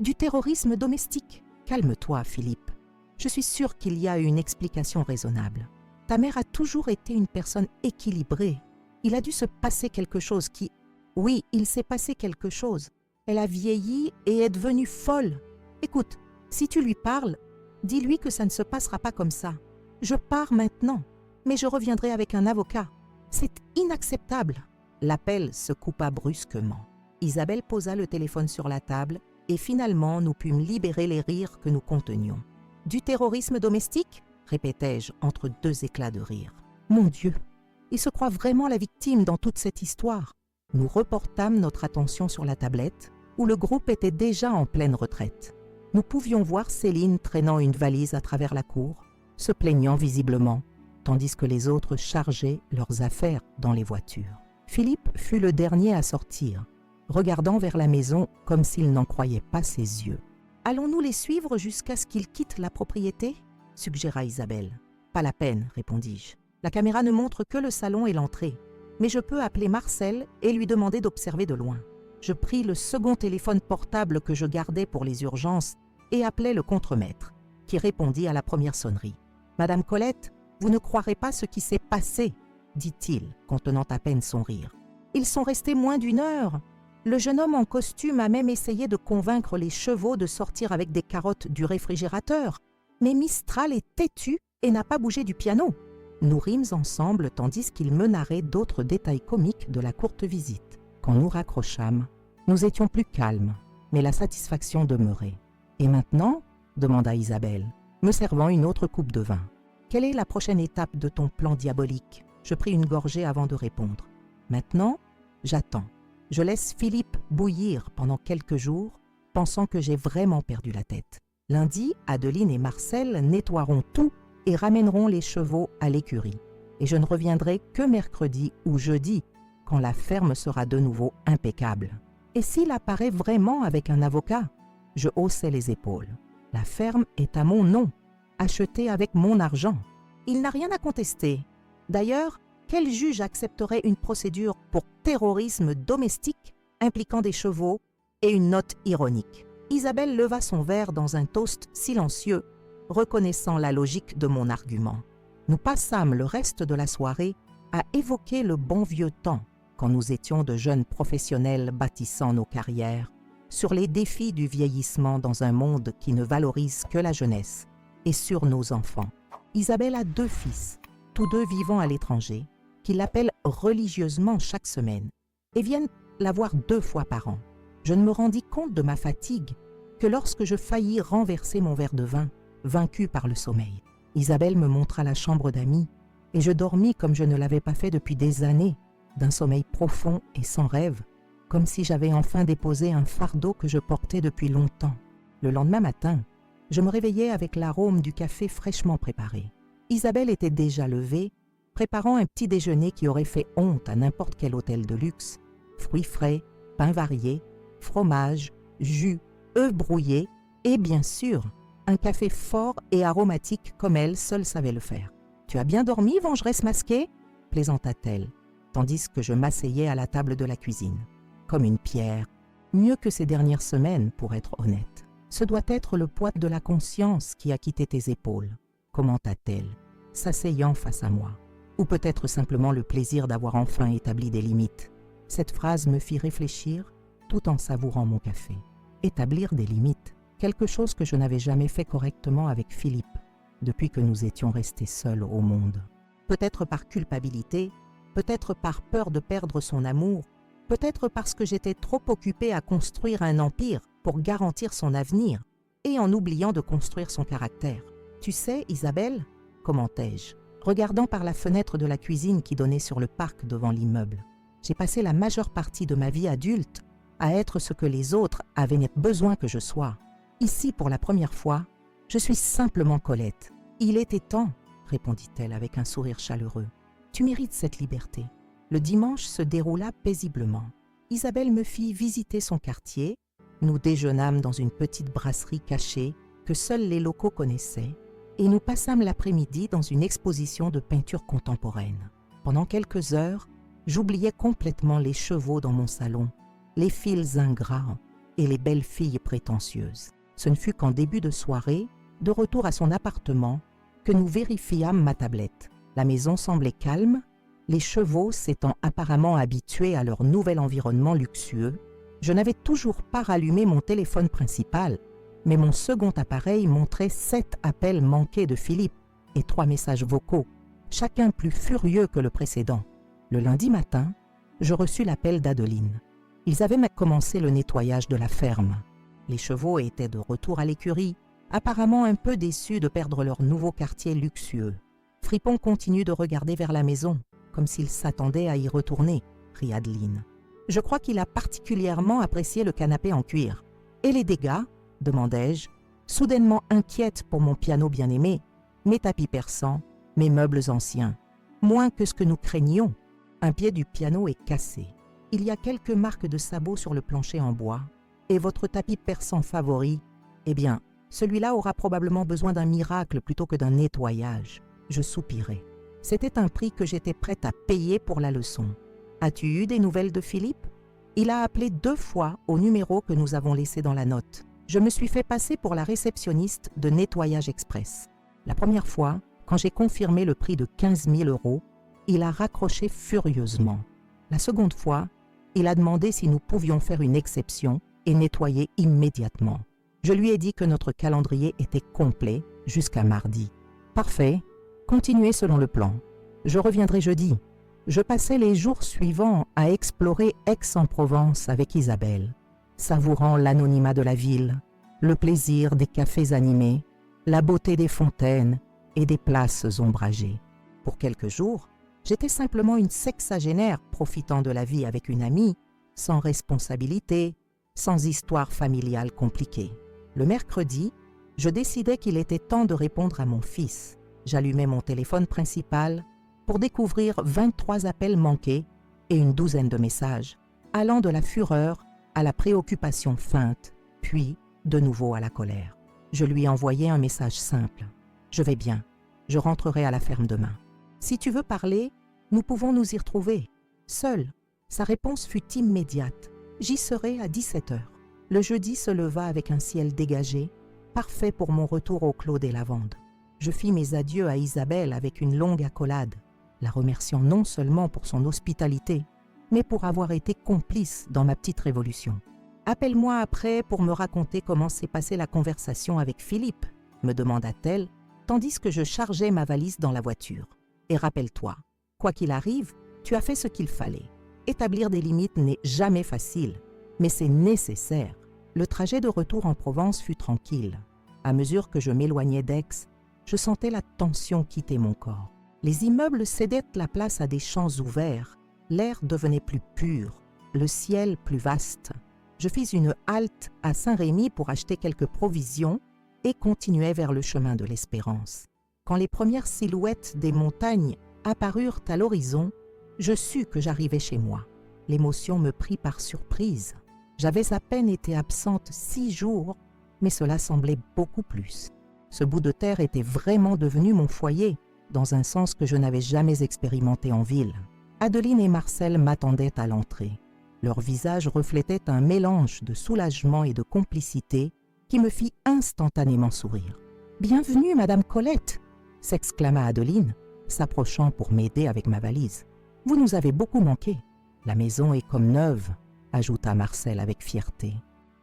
du terrorisme domestique. Calme-toi, Philippe. Je suis sûre qu'il y a une explication raisonnable. Ta mère a toujours été une personne équilibrée. Il a dû se passer quelque chose qui... Oui, il s'est passé quelque chose. Elle a vieilli et est devenue folle. Écoute, si tu lui parles, dis-lui que ça ne se passera pas comme ça. Je pars maintenant, mais je reviendrai avec un avocat. C'est inacceptable. L'appel se coupa brusquement. Isabelle posa le téléphone sur la table et finalement nous pûmes libérer les rires que nous contenions. « Du terrorisme domestique ?» répétai-je entre deux éclats de rire. « Mon Dieu, il se croit vraiment la victime dans toute cette histoire. » Nous reportâmes notre attention sur la tablette où le groupe était déjà en pleine retraite. Nous pouvions voir Céline traînant une valise à travers la cour, se plaignant visiblement, tandis que les autres chargeaient leurs affaires dans les voitures. Philippe fut le dernier à sortir, regardant vers la maison comme s'il n'en croyait pas ses yeux. « Allons-nous les suivre jusqu'à ce qu'ils quittent la propriété ?» suggéra Isabelle. « Pas la peine, répondis-je. La caméra ne montre que le salon et l'entrée, mais je peux appeler Marcel et lui demander d'observer de loin. » Je pris le second téléphone portable que je gardais pour les urgences et appelai le contremaître, qui répondit à la première sonnerie. « Madame Colette, vous ne croirez pas ce qui s'est passé, » dit-il, contenant à peine son rire. « Ils sont restés moins d'1 heure. Le jeune homme en costume a même essayé de convaincre les chevaux de sortir avec des carottes du réfrigérateur. Mais Mistral est têtu et n'a pas bougé du piano. » Nous rîmes ensemble tandis qu'il me narrait d'autres détails comiques de la courte visite. Quand nous raccrochâmes, nous étions plus calmes, mais la satisfaction demeurait. « Et maintenant ?» demanda Isabelle, me servant une autre coupe de vin. « Quelle est la prochaine étape de ton plan diabolique ?» Je pris une gorgée avant de répondre. « Maintenant, j'attends. Je laisse Philippe bouillir pendant quelques jours, pensant que j'ai vraiment perdu la tête. Lundi, Adeline et Marcel nettoieront tout et ramèneront les chevaux à l'écurie. Et je ne reviendrai que mercredi ou jeudi, quand la ferme sera de nouveau impeccable. Et s'il apparaît vraiment avec un avocat? Je haussai les épaules. La ferme est à mon nom, achetée avec mon argent. Il n'a rien à contester. D'ailleurs, quel juge accepterait une procédure pour terrorisme domestique impliquant des chevaux et une note ironique? Isabelle leva son verre dans un toast silencieux, reconnaissant la logique de mon argument. Nous passâmes le reste de la soirée à évoquer le bon vieux temps, quand nous étions de jeunes professionnels bâtissant nos carrières, sur les défis du vieillissement dans un monde qui ne valorise que la jeunesse, et sur nos enfants. Isabelle a 2 fils, tous 2 vivant à l'étranger, qui l'appellent religieusement chaque semaine, et viennent la voir 2 fois par an. Je ne me rendis compte de ma fatigue que lorsque je faillis renverser mon verre de vin, vaincu par le sommeil. Isabelle me montra la chambre d'amis, et je dormis comme je ne l'avais pas fait depuis des années, d'un sommeil profond et sans rêve, comme si j'avais enfin déposé un fardeau que je portais depuis longtemps. Le lendemain matin, je me réveillais avec l'arôme du café fraîchement préparé. Isabelle était déjà levée, préparant un petit déjeuner qui aurait fait honte à n'importe quel hôtel de luxe. Fruits frais, pains variés, fromage, jus, œufs brouillés et bien sûr, un café fort et aromatique comme elle seule savait le faire. « Tu as bien dormi, vengeresse masquée ?» plaisanta-t-elle, tandis que je m'asseyais à la table de la cuisine. Comme une pierre, mieux que ces dernières semaines pour être honnête. Ce doit être le poids de la conscience qui a quitté tes épaules, commenta-t-elle, s'asseyant face à moi. Ou peut-être simplement le plaisir d'avoir enfin établi des limites. Cette phrase me fit réfléchir tout en savourant mon café. Établir des limites, quelque chose que je n'avais jamais fait correctement avec Philippe, depuis que nous étions restés seuls au monde. Peut-être par culpabilité, peut-être par peur de perdre son amour, peut-être parce que j'étais trop occupée à construire un empire pour garantir son avenir et en oubliant de construire son caractère. « Tu sais, Isabelle, commentai-je, regardant par la fenêtre de la cuisine qui donnait sur le parc devant l'immeuble. J'ai passé la majeure partie de ma vie adulte à être ce que les autres avaient besoin que je sois. Ici, pour la première fois, je suis simplement Colette. Il était temps, répondit-elle avec un sourire chaleureux. Tu mérites cette liberté. Le dimanche se déroula paisiblement. Isabelle me fit visiter son quartier. Nous déjeunâmes dans une petite brasserie cachée que seuls les locaux connaissaient et nous passâmes l'après-midi dans une exposition de peinture contemporaine. Pendant quelques heures, j'oubliais complètement les chevaux dans mon salon, les fils ingrats et les belles filles prétentieuses. Ce ne fut qu'en début de soirée, de retour à son appartement, que nous vérifiâmes ma tablette. La maison semblait calme, les chevaux s'étant apparemment habitués à leur nouvel environnement luxueux. Je n'avais toujours pas rallumé mon téléphone principal, mais mon second appareil montrait 7 appels manqués de Philippe et 3 messages vocaux, chacun plus furieux que le précédent. Le lundi matin, je reçus l'appel d'Adeline. Ils avaient commencé le nettoyage de la ferme. Les chevaux étaient de retour à l'écurie, apparemment un peu déçus de perdre leur nouveau quartier luxueux. Fripon continue de regarder vers la maison, comme s'il s'attendait à y retourner, rit Adeline. Je crois qu'il a particulièrement apprécié le canapé en cuir. Et les dégâts ? Demandai-je, soudainement inquiète pour mon piano bien-aimé, mes tapis persans, mes meubles anciens. Moins que ce que nous craignions. Un pied du piano est cassé. Il y a quelques marques de sabots sur le plancher en bois. Et votre tapis persan favori, eh bien, celui-là aura probablement besoin d'un miracle plutôt que d'un nettoyage. Je soupirai. C'était un prix que j'étais prête à payer pour la leçon. As-tu eu des nouvelles de Philippe ? Il a appelé 2 fois au numéro que nous avons laissé dans la note. Je me suis fait passer pour la réceptionniste de Nettoyage Express. La première fois, quand j'ai confirmé le prix de 15 000 €, il a raccroché furieusement. La seconde fois, il a demandé si nous pouvions faire une exception et nettoyer immédiatement. Je lui ai dit que notre calendrier était complet jusqu'à mardi. Parfait, continuez selon le plan. Je reviendrai jeudi. Je passais les jours suivants à explorer Aix-en-Provence avec Isabelle, savourant l'anonymat de la ville, le plaisir des cafés animés, la beauté des fontaines et des places ombragées. Pour quelques jours, j'étais simplement une sexagénaire profitant de la vie avec une amie, sans responsabilité, sans histoire familiale compliquée. Le mercredi, je décidai qu'il était temps de répondre à mon fils. J'allumai mon téléphone principal pour découvrir 23 appels manqués et une douzaine de messages, allant de la fureur à la préoccupation feinte, puis de nouveau à la colère. Je lui envoyai un message simple. « Je vais bien, je rentrerai à la ferme demain. Si tu veux parler, nous pouvons nous y retrouver. » Seule, sa réponse fut immédiate. « J'y serai à 17 h. » Le jeudi se leva avec un ciel dégagé, parfait pour mon retour au Clos des Lavandes. Je fis mes adieux à Isabelle avec une longue accolade, la remerciant non seulement pour son hospitalité, mais pour avoir été complice dans ma petite révolution. « Appelle-moi après pour me raconter comment s'est passée la conversation avec Philippe, » me demanda-t-elle, tandis que je chargeais ma valise dans la voiture. « Et rappelle-toi, quoi qu'il arrive, tu as fait ce qu'il fallait. Établir des limites n'est jamais facile, mais c'est nécessaire. » Le trajet de retour en Provence fut tranquille. À mesure que je m'éloignais d'Aix, je sentais la tension quitter mon corps. Les immeubles cédaient la place à des champs ouverts, l'air devenait plus pur, le ciel plus vaste. Je fis une halte à Saint-Rémy pour acheter quelques provisions et continuai vers le chemin de l'Espérance. Quand les premières silhouettes des montagnes apparurent à l'horizon, je sus que j'arrivais chez moi. L'émotion me prit par surprise. J'avais à peine été absente 6 jours, mais cela semblait beaucoup plus. Ce bout de terre était vraiment devenu mon foyer, dans un sens que je n'avais jamais expérimenté en ville. Adeline et Marcel m'attendaient à l'entrée. Leur visage reflétait un mélange de soulagement et de complicité qui me fit instantanément sourire. « Bienvenue, Madame Colette !» s'exclama Adeline, s'approchant pour m'aider avec ma valise. « Vous nous avez beaucoup manqué. La maison est comme neuve », ajouta Marcel avec fierté.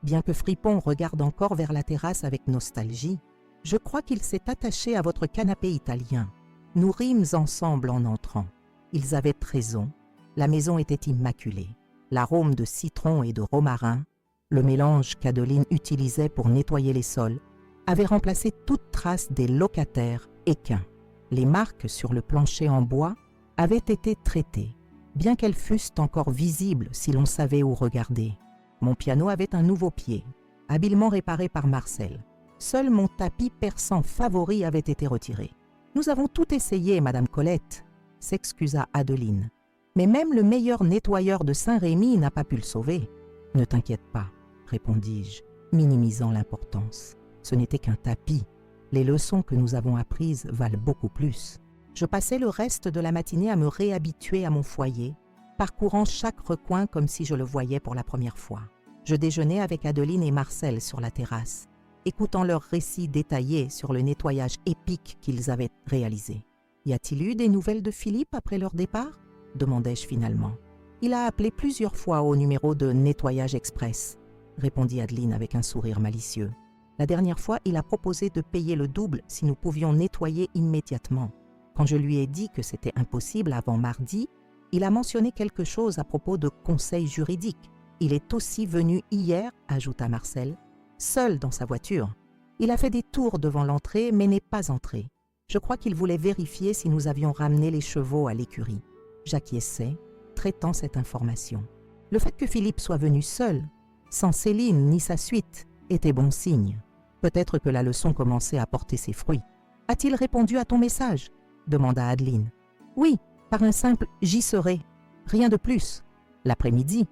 Bien que Fripon regarde encore vers la terrasse avec nostalgie, je crois qu'il s'est attaché à votre canapé italien. Nous rîmes ensemble en entrant. Ils avaient raison. La maison était immaculée. L'arôme de citron et de romarin, le mélange qu'Adeline utilisait pour nettoyer les sols, avait remplacé toute trace des locataires équins. Les marques sur le plancher en bois avaient été traitées, bien qu'elles fussent encore visibles si l'on savait où regarder. Mon piano avait un nouveau pied, habilement réparé par Marcel. Seul mon tapis persan favori avait été retiré. « Nous avons tout essayé, Madame Colette », s'excusa Adeline. « Mais même le meilleur nettoyeur de Saint-Rémy n'a pas pu le sauver. »« Ne t'inquiète pas, » répondis-je, minimisant l'importance. « Ce n'était qu'un tapis. Les leçons que nous avons apprises valent beaucoup plus. » Je passais le reste de la matinée à me réhabituer à mon foyer, parcourant chaque recoin comme si je le voyais pour la première fois. Je déjeunais avec Adeline et Marcel sur la terrasse, écoutant leurs récits détaillés sur le nettoyage épique qu'ils avaient réalisé. « Y a-t-il eu des nouvelles de Philippe après leur départ ?» demandai-je finalement. « Il a appelé plusieurs fois au numéro de nettoyage express », répondit Adeline avec un sourire malicieux. « La dernière fois, il a proposé de payer le double si nous pouvions nettoyer immédiatement. Quand je lui ai dit que c'était impossible avant mardi, il a mentionné quelque chose à propos de conseils juridiques. Il est aussi venu hier, ajouta Marcel, seul dans sa voiture. Il a fait des tours devant l'entrée, mais n'est pas entré. Je crois qu'il voulait vérifier si nous avions ramené les chevaux à l'écurie. » J'acquiesçai, traitant cette information. Le fait que Philippe soit venu seul, sans Céline ni sa suite, était bon signe. Peut-être que la leçon commençait à porter ses fruits. « A-t-il répondu à ton message ?» demanda Adeline. « Oui, par un simple « j'y serai », rien de plus. L'après-midi,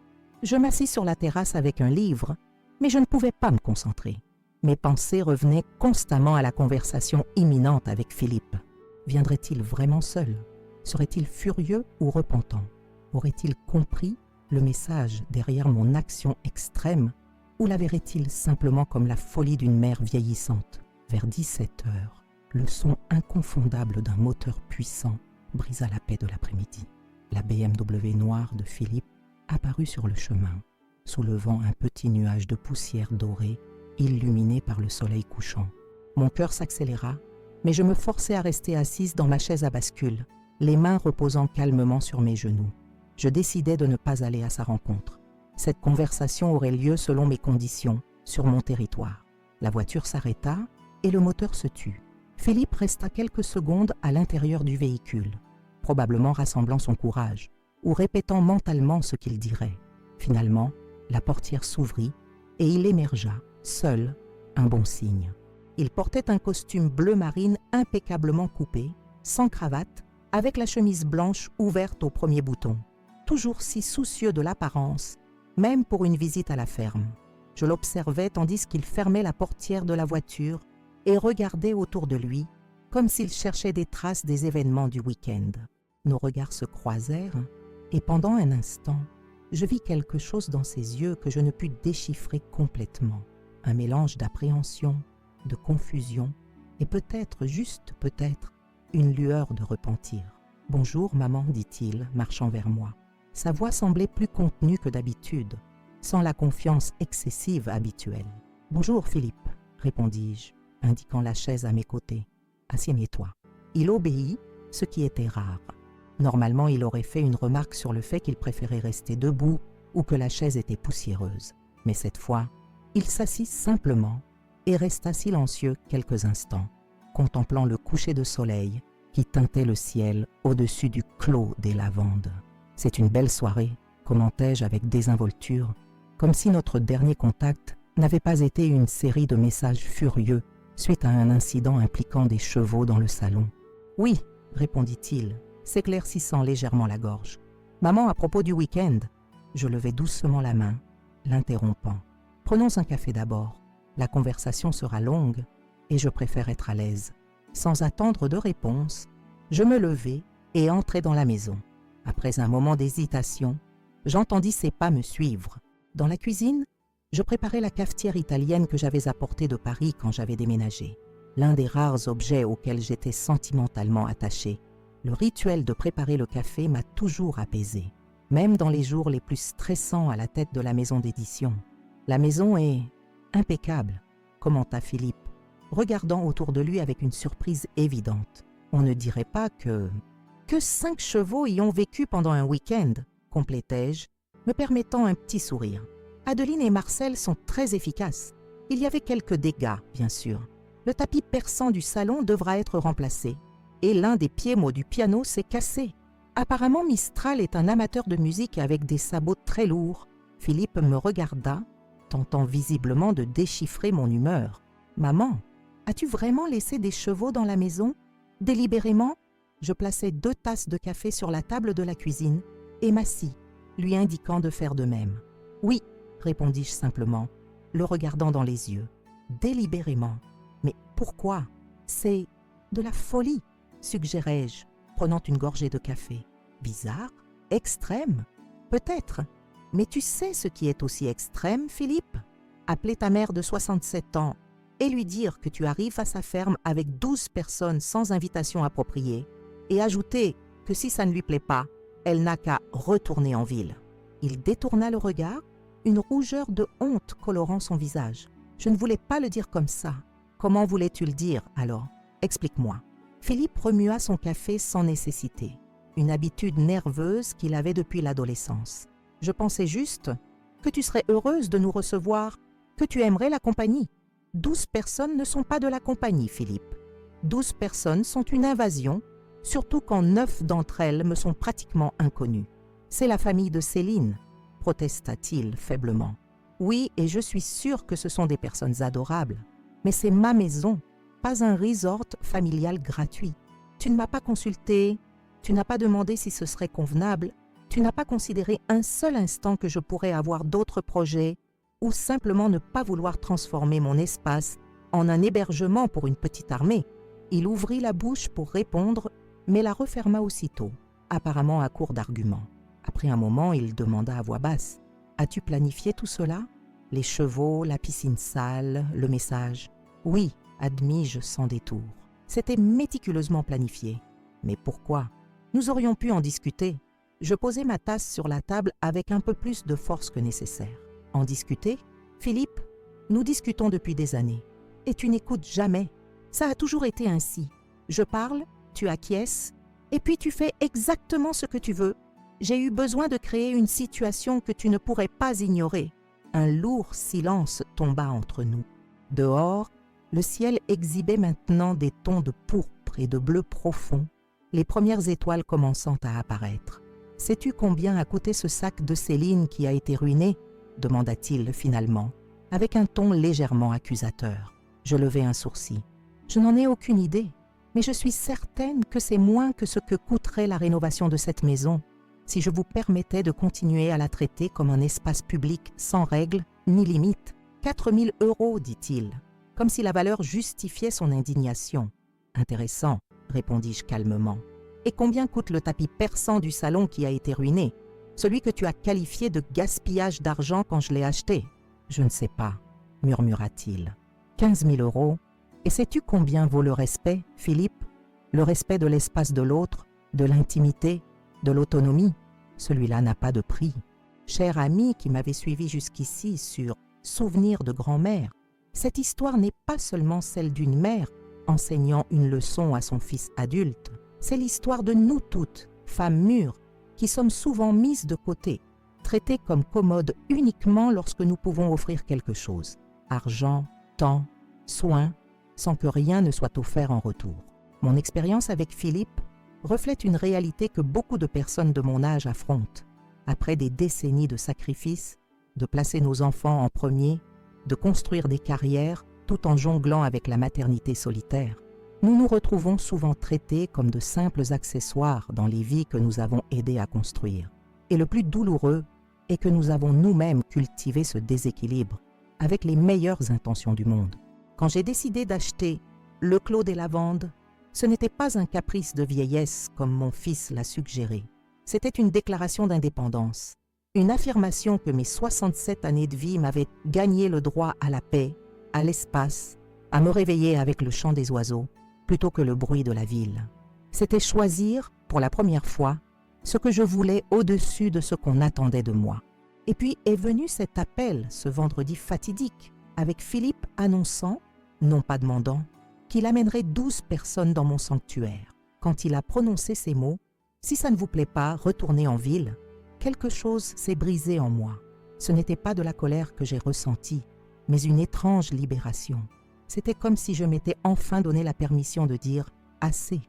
je m'assis sur la terrasse avec un livre, mais je ne pouvais pas me concentrer. Mes pensées revenaient constamment à la conversation imminente avec Philippe. Viendrait-il vraiment seul? Serait-il furieux ou repentant? Aurait-il compris le message derrière mon action extrême ou la verrait-il simplement comme la folie d'une mère vieillissante? Vers 17 heures, le son inconfondable d'un moteur puissant brisa la paix de l'après-midi. La BMW noire de Philippe apparut sur le chemin, soulevant un petit nuage de poussière dorée, illuminé par le soleil couchant. Mon cœur s'accéléra, mais je me forçai à rester assise dans ma chaise à bascule, les mains reposant calmement sur mes genoux. Je décidai de ne pas aller à sa rencontre. Cette conversation aurait lieu selon mes conditions, sur mon territoire. La voiture s'arrêta et le moteur se tut. Philippe resta quelques secondes à l'intérieur du véhicule, probablement rassemblant son courage, ou répétant mentalement ce qu'il dirait. Finalement, la portière s'ouvrit et il émergea, seul, un bon signe. Il portait un costume bleu marine impeccablement coupé, sans cravate, avec la chemise blanche ouverte au premier bouton. Toujours si soucieux de l'apparence, même pour une visite à la ferme. Je l'observais tandis qu'il fermait la portière de la voiture et regardait autour de lui, comme s'il cherchait des traces des événements du week-end. Nos regards se croisèrent et pendant un instant, je vis quelque chose dans ses yeux que je ne pus déchiffrer complètement. Un mélange d'appréhension, de confusion et peut-être, juste peut-être, une lueur de repentir. « Bonjour, maman, dit-il, marchant vers moi. Sa voix semblait plus contenue que d'habitude, sans la confiance excessive habituelle. « Bonjour, Philippe, répondis-je, indiquant la chaise à mes côtés. « Assieds-toi. » Il obéit, ce qui était rare. Normalement, il aurait fait une remarque sur le fait qu'il préférait rester debout ou que la chaise était poussiéreuse. Mais cette fois, il s'assit simplement et resta silencieux quelques instants, contemplant le coucher de soleil qui teintait le ciel au-dessus du clos des lavandes. « C'est une belle soirée », commentai-je avec désinvolture, comme si notre dernier contact n'avait pas été une série de messages furieux suite à un incident impliquant des chevaux dans le salon. « Oui, répondit-il, s'éclaircissant légèrement la gorge. « Maman, à propos du week-end. » Je levai doucement la main, l'interrompant. « Prenons un café d'abord. La conversation sera longue et je préfère être à l'aise. » Sans attendre de réponse, je me levai et entrai dans la maison. Après un moment d'hésitation, j'entendis ses pas me suivre. Dans la cuisine, je préparais la cafetière italienne que j'avais apportée de Paris quand j'avais déménagé. L'un des rares objets auxquels j'étais sentimentalement attachée. Le rituel de préparer le café m'a toujours apaisée, même dans les jours les plus stressants à la tête de la maison d'édition. La maison est impeccable, commenta Philippe, regardant autour de lui avec une surprise évidente. On ne dirait pas que 5 chevaux y ont vécu pendant un week-end, complétai-je, me permettant un petit sourire. Adeline et Marcel sont très efficaces. Il y avait quelques dégâts, bien sûr. Le tapis persan du salon devra être remplacé. Et l'un des pieds-mots du piano s'est cassé. Apparemment, Mistral est un amateur de musique avec des sabots très lourds. Philippe me regarda, tentant visiblement de déchiffrer mon humeur. « Maman, as-tu vraiment laissé des chevaux dans la maison ?» Délibérément, je plaçai 2 tasses de café sur la table de la cuisine et m'assis, lui indiquant de faire de même. « Oui, » répondis-je simplement, le regardant dans les yeux. « Délibérément. Mais pourquoi ? C'est de la folie, suggérai-je, prenant une gorgée de café. Bizarre, extrême, peut-être. Mais tu sais ce qui est aussi extrême, Philippe ? Appeler ta mère de 67 ans et lui dire que tu arrives à sa ferme avec 12 personnes sans invitation appropriée et ajouter que si ça ne lui plaît pas, elle n'a qu'à retourner en ville. Il détourna le regard, une rougeur de honte colorant son visage. Je ne voulais pas le dire comme ça. Comment voulais-tu le dire alors ? Explique-moi. Philippe remua son café sans nécessité, une habitude nerveuse qu'il avait depuis l'adolescence. Je pensais juste que tu serais heureuse de nous recevoir, que tu aimerais la compagnie. 12 personnes ne sont pas de la compagnie, Philippe. 12 personnes sont une invasion, surtout quand 9 d'entre elles me sont pratiquement inconnues. C'est la famille de Céline, protesta-t-il faiblement. Oui, et je suis sûre que ce sont des personnes adorables, mais c'est ma maison, pas un resort familial gratuit. Tu ne m'as pas consulté, tu n'as pas demandé si ce serait convenable, tu n'as pas considéré un seul instant que je pourrais avoir d'autres projets ou simplement ne pas vouloir transformer mon espace en un hébergement pour une petite armée. Il ouvrit la bouche pour répondre, mais la referma aussitôt, apparemment à court d'arguments. Après un moment, il demanda à voix basse, « As-tu planifié tout cela ? Les chevaux, la piscine sale, le message ?»« Oui, admis-je sans détour. C'était méticuleusement planifié. Mais pourquoi ? Nous aurions pu en discuter. » Je posai ma tasse sur la table avec un peu plus de force que nécessaire. « En discuter ? Philippe, nous discutons depuis des années. Et tu n'écoutes jamais. Ça a toujours été ainsi. Je parle, tu acquiesces, et puis tu fais exactement ce que tu veux. J'ai eu besoin de créer une situation que tu ne pourrais pas ignorer. » Un lourd silence tomba entre nous. Dehors, le ciel exhibait maintenant des tons de pourpre et de bleu profond, les premières étoiles commençant à apparaître. « Sais-tu combien a coûté ce sac de Céline qui a été ruiné ?» demanda-t-il finalement, avec un ton légèrement accusateur. Je levai un sourcil. « Je n'en ai aucune idée, mais je suis certaine que c'est moins que ce que coûterait la rénovation de cette maison si je vous permettais de continuer à la traiter comme un espace public sans règles ni limites. 4 000 €, dit-il, comme si la valeur justifiait son indignation. « Intéressant, répondis-je calmement. Et combien coûte le tapis persan du salon qui a été ruiné, celui que tu as qualifié de gaspillage d'argent quand je l'ai acheté ? » « Je ne sais pas, murmura-t-il. 15 000 €. Et sais-tu combien vaut le respect, Philippe ? Le respect de l'espace de l'autre, de l'intimité, de l'autonomie ? Celui-là n'a pas de prix. Cher ami qui m'avait suivi jusqu'ici sur Souvenirs de grand-mère, cette histoire n'est pas seulement celle d'une mère enseignant une leçon à son fils adulte. C'est l'histoire de nous toutes, femmes mûres, qui sommes souvent mises de côté, traitées comme commodes uniquement lorsque nous pouvons offrir quelque chose. Argent, temps, soins, sans que rien ne soit offert en retour. Mon expérience avec Philippe reflète une réalité que beaucoup de personnes de mon âge affrontent. Après des décennies de sacrifices, de placer nos enfants en premier, de construire des carrières tout en jonglant avec la maternité solitaire, nous nous retrouvons souvent traités comme de simples accessoires dans les vies que nous avons aidés à construire. Et le plus douloureux est que nous avons nous-mêmes cultivé ce déséquilibre avec les meilleures intentions du monde. Quand j'ai décidé d'acheter Le Clos des Lavandes, ce n'était pas un caprice de vieillesse comme mon fils l'a suggéré. C'était une déclaration d'indépendance, une affirmation que mes 67 années de vie m'avaient gagné le droit à la paix, à l'espace, à me réveiller avec le chant des oiseaux, plutôt que le bruit de la ville. C'était choisir, pour la première fois, ce que je voulais au-dessus de ce qu'on attendait de moi. Et puis est venu cet appel, ce vendredi fatidique, avec Philippe annonçant, non pas demandant, qu'il amènerait 12 personnes dans mon sanctuaire. Quand il a prononcé ces mots, « Si ça ne vous plaît pas, retournez en ville », quelque chose s'est brisé en moi. Ce n'était pas de la colère que j'ai ressentie, mais une étrange libération. C'était comme si je m'étais enfin donné la permission de dire « assez ».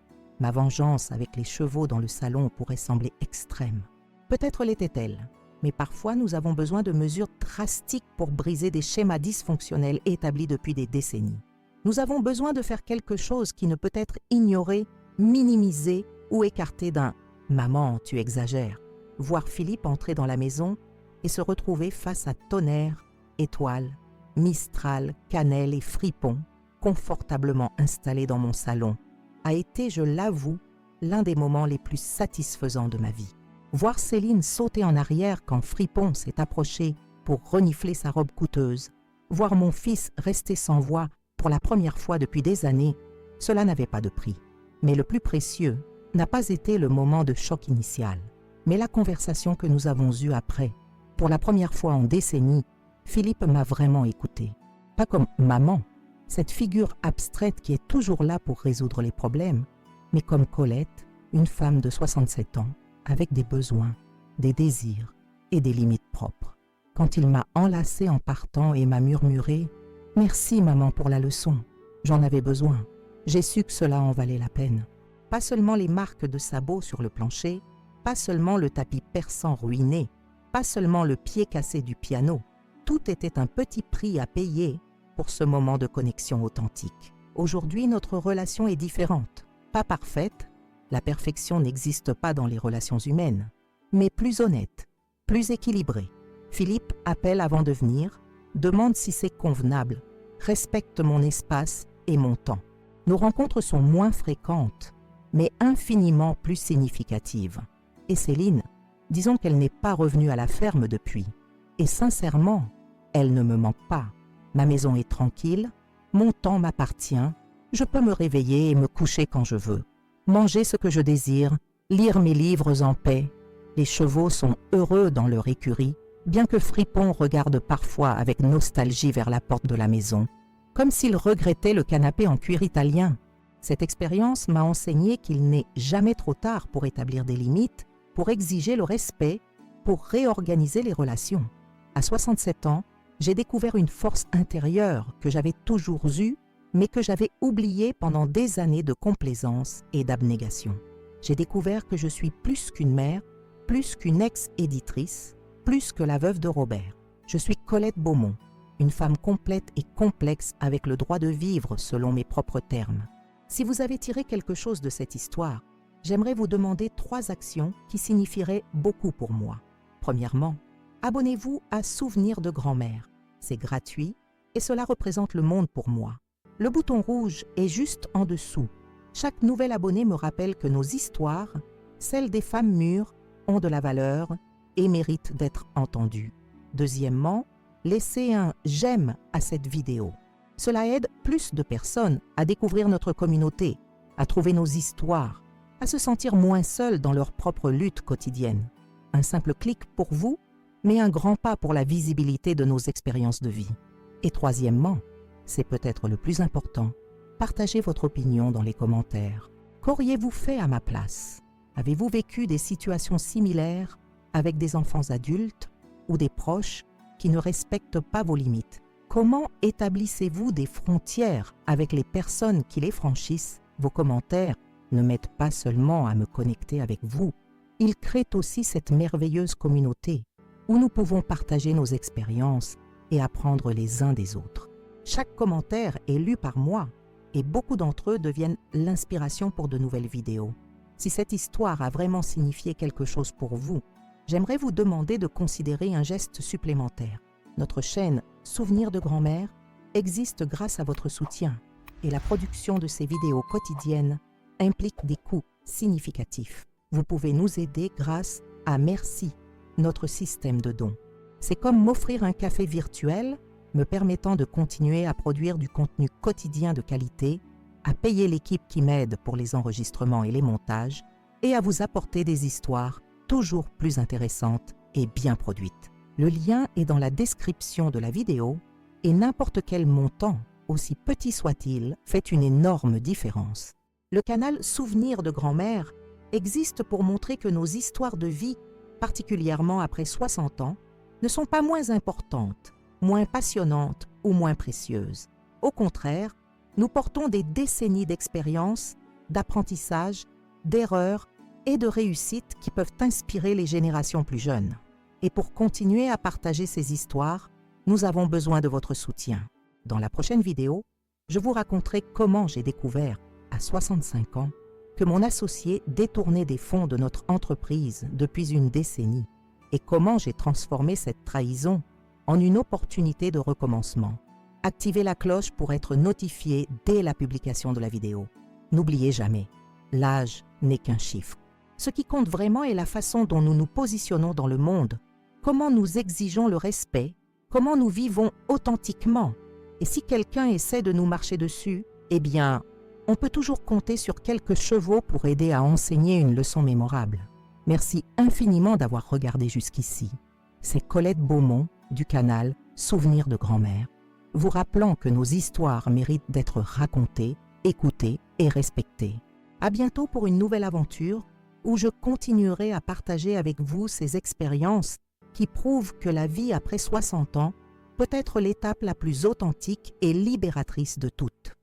Ma vengeance avec les chevaux dans le salon pourrait sembler extrême. Peut-être l'était-elle, mais parfois nous avons besoin de mesures drastiques pour briser des schémas dysfonctionnels établis depuis des décennies. Nous avons besoin de faire quelque chose qui ne peut être ignoré, minimisé ou écarté d'un « Maman, tu exagères ». Voir Philippe entrer dans la maison et se retrouver face à Tonnerre, Étoile, Mistral, Cannelle et Fripon, confortablement installés dans mon salon, a été, je l'avoue, l'un des moments les plus satisfaisants de ma vie. Voir Céline sauter en arrière quand Fripon s'est approché pour renifler sa robe coûteuse, voir mon fils rester sans voix pour la première fois depuis des années, cela n'avait pas de prix. Mais le plus précieux n'a pas été le moment de choc initial, mais la conversation que nous avons eue après. Pour la première fois en décennies, Philippe m'a vraiment écouté. Pas comme maman, cette figure abstraite qui est toujours là pour résoudre les problèmes, mais comme Colette, une femme de 67 ans, avec des besoins, des désirs et des limites propres. Quand il m'a enlacée en partant et m'a murmuré « Merci maman pour la leçon, j'en avais besoin », j'ai su que cela en valait la peine. Pas seulement les marques de sabots sur le plancher, pas seulement le tapis persan ruiné, pas seulement le pied cassé du piano, tout était un petit prix à payer pour ce moment de connexion authentique. Aujourd'hui, notre relation est différente, pas parfaite, la perfection n'existe pas dans les relations humaines, mais plus honnête, plus équilibrée. Philippe appelle avant de venir, demande si c'est convenable, respecte mon espace et mon temps. Nos rencontres sont moins fréquentes, mais infiniment plus significatives. Et Céline, disons qu'elle n'est pas revenue à la ferme depuis. Et sincèrement, elle ne me manque pas. Ma maison est tranquille, mon temps m'appartient, je peux me réveiller et me coucher quand je veux, manger ce que je désire, lire mes livres en paix. Les chevaux sont heureux dans leur écurie, bien que Fripon regarde parfois avec nostalgie vers la porte de la maison, comme s'il regrettait le canapé en cuir italien. Cette expérience m'a enseigné qu'il n'est jamais trop tard pour établir des limites, pour exiger le respect, pour réorganiser les relations. À 67 ans, j'ai découvert une force intérieure que j'avais toujours eue, mais que j'avais oubliée pendant des années de complaisance et d'abnégation. J'ai découvert que je suis plus qu'une mère, plus qu'une ex-éditrice, plus que la veuve de Robert. Je suis Colette Beaumont, une femme complète et complexe avec le droit de vivre selon mes propres termes. Si vous avez tiré quelque chose de cette histoire, j'aimerais vous demander 3 actions qui signifieraient beaucoup pour moi. Premièrement, abonnez-vous à Souvenirs de grand-mère. C'est gratuit et cela représente le monde pour moi. Le bouton rouge est juste en dessous. Chaque nouvel abonné me rappelle que nos histoires, celles des femmes mûres, ont de la valeur et méritent d'être entendues. Deuxièmement, laissez un « j'aime » à cette vidéo. Cela aide plus de personnes à découvrir notre communauté, à trouver nos histoires, à se sentir moins seuls dans leur propre lutte quotidienne. Un simple clic pour vous, mais un grand pas pour la visibilité de nos expériences de vie. Et troisièmement, c'est peut-être le plus important, partagez votre opinion dans les commentaires. Qu'auriez-vous fait à ma place? Avez-vous vécu des situations similaires avec des enfants adultes ou des proches qui ne respectent pas vos limites? Comment établissez-vous des frontières avec les personnes qui les franchissent? Vos commentaires ne m'aident pas seulement à me connecter avec vous, ils créent aussi cette merveilleuse communauté. où nous pouvons partager nos expériences et apprendre les uns des autres. Chaque commentaire est lu par moi et beaucoup d'entre eux deviennent l'inspiration pour de nouvelles vidéos. Si cette histoire a vraiment signifié quelque chose pour vous, j'aimerais vous demander de considérer un geste supplémentaire. Notre chaîne Souvenirs de grand-mère existe grâce à votre soutien et la production de ces vidéos quotidiennes implique des coûts significatifs. Vous pouvez nous aider grâce à Merci, notre système de dons. C'est comme m'offrir un café virtuel me permettant de continuer à produire du contenu quotidien de qualité, à payer l'équipe qui m'aide pour les enregistrements et les montages et à vous apporter des histoires toujours plus intéressantes et bien produites. Le lien est dans la description de la vidéo et n'importe quel montant, aussi petit soit-il, fait une énorme différence. Le canal Souvenirs de grand-mère existe pour montrer que nos histoires de vie, particulièrement après 60 ans, ne sont pas moins importantes, moins passionnantes ou moins précieuses. Au contraire, nous portons des décennies d'expérience, d'apprentissage, d'erreurs et de réussites qui peuvent inspirer les générations plus jeunes. Et pour continuer à partager ces histoires, nous avons besoin de votre soutien. Dans la prochaine vidéo, je vous raconterai comment j'ai découvert, à 65 ans, que mon associé détournait des fonds de notre entreprise depuis une décennie et comment j'ai transformé cette trahison en une opportunité de recommencement. Activez la cloche pour être notifié dès la publication de la vidéo. N'oubliez jamais, l'âge n'est qu'un chiffre. Ce qui compte vraiment est la façon dont nous nous positionnons dans le monde, comment nous exigeons le respect, comment nous vivons authentiquement. Et si quelqu'un essaie de nous marcher dessus, eh bien, on peut toujours compter sur quelques chevaux pour aider à enseigner une leçon mémorable. Merci infiniment d'avoir regardé jusqu'ici. C'est Colette Beaumont du canal Souvenirs de grand-mère, vous rappelant que nos histoires méritent d'être racontées, écoutées et respectées. À bientôt pour une nouvelle aventure où je continuerai à partager avec vous ces expériences qui prouvent que la vie après 60 ans peut être l'étape la plus authentique et libératrice de toutes.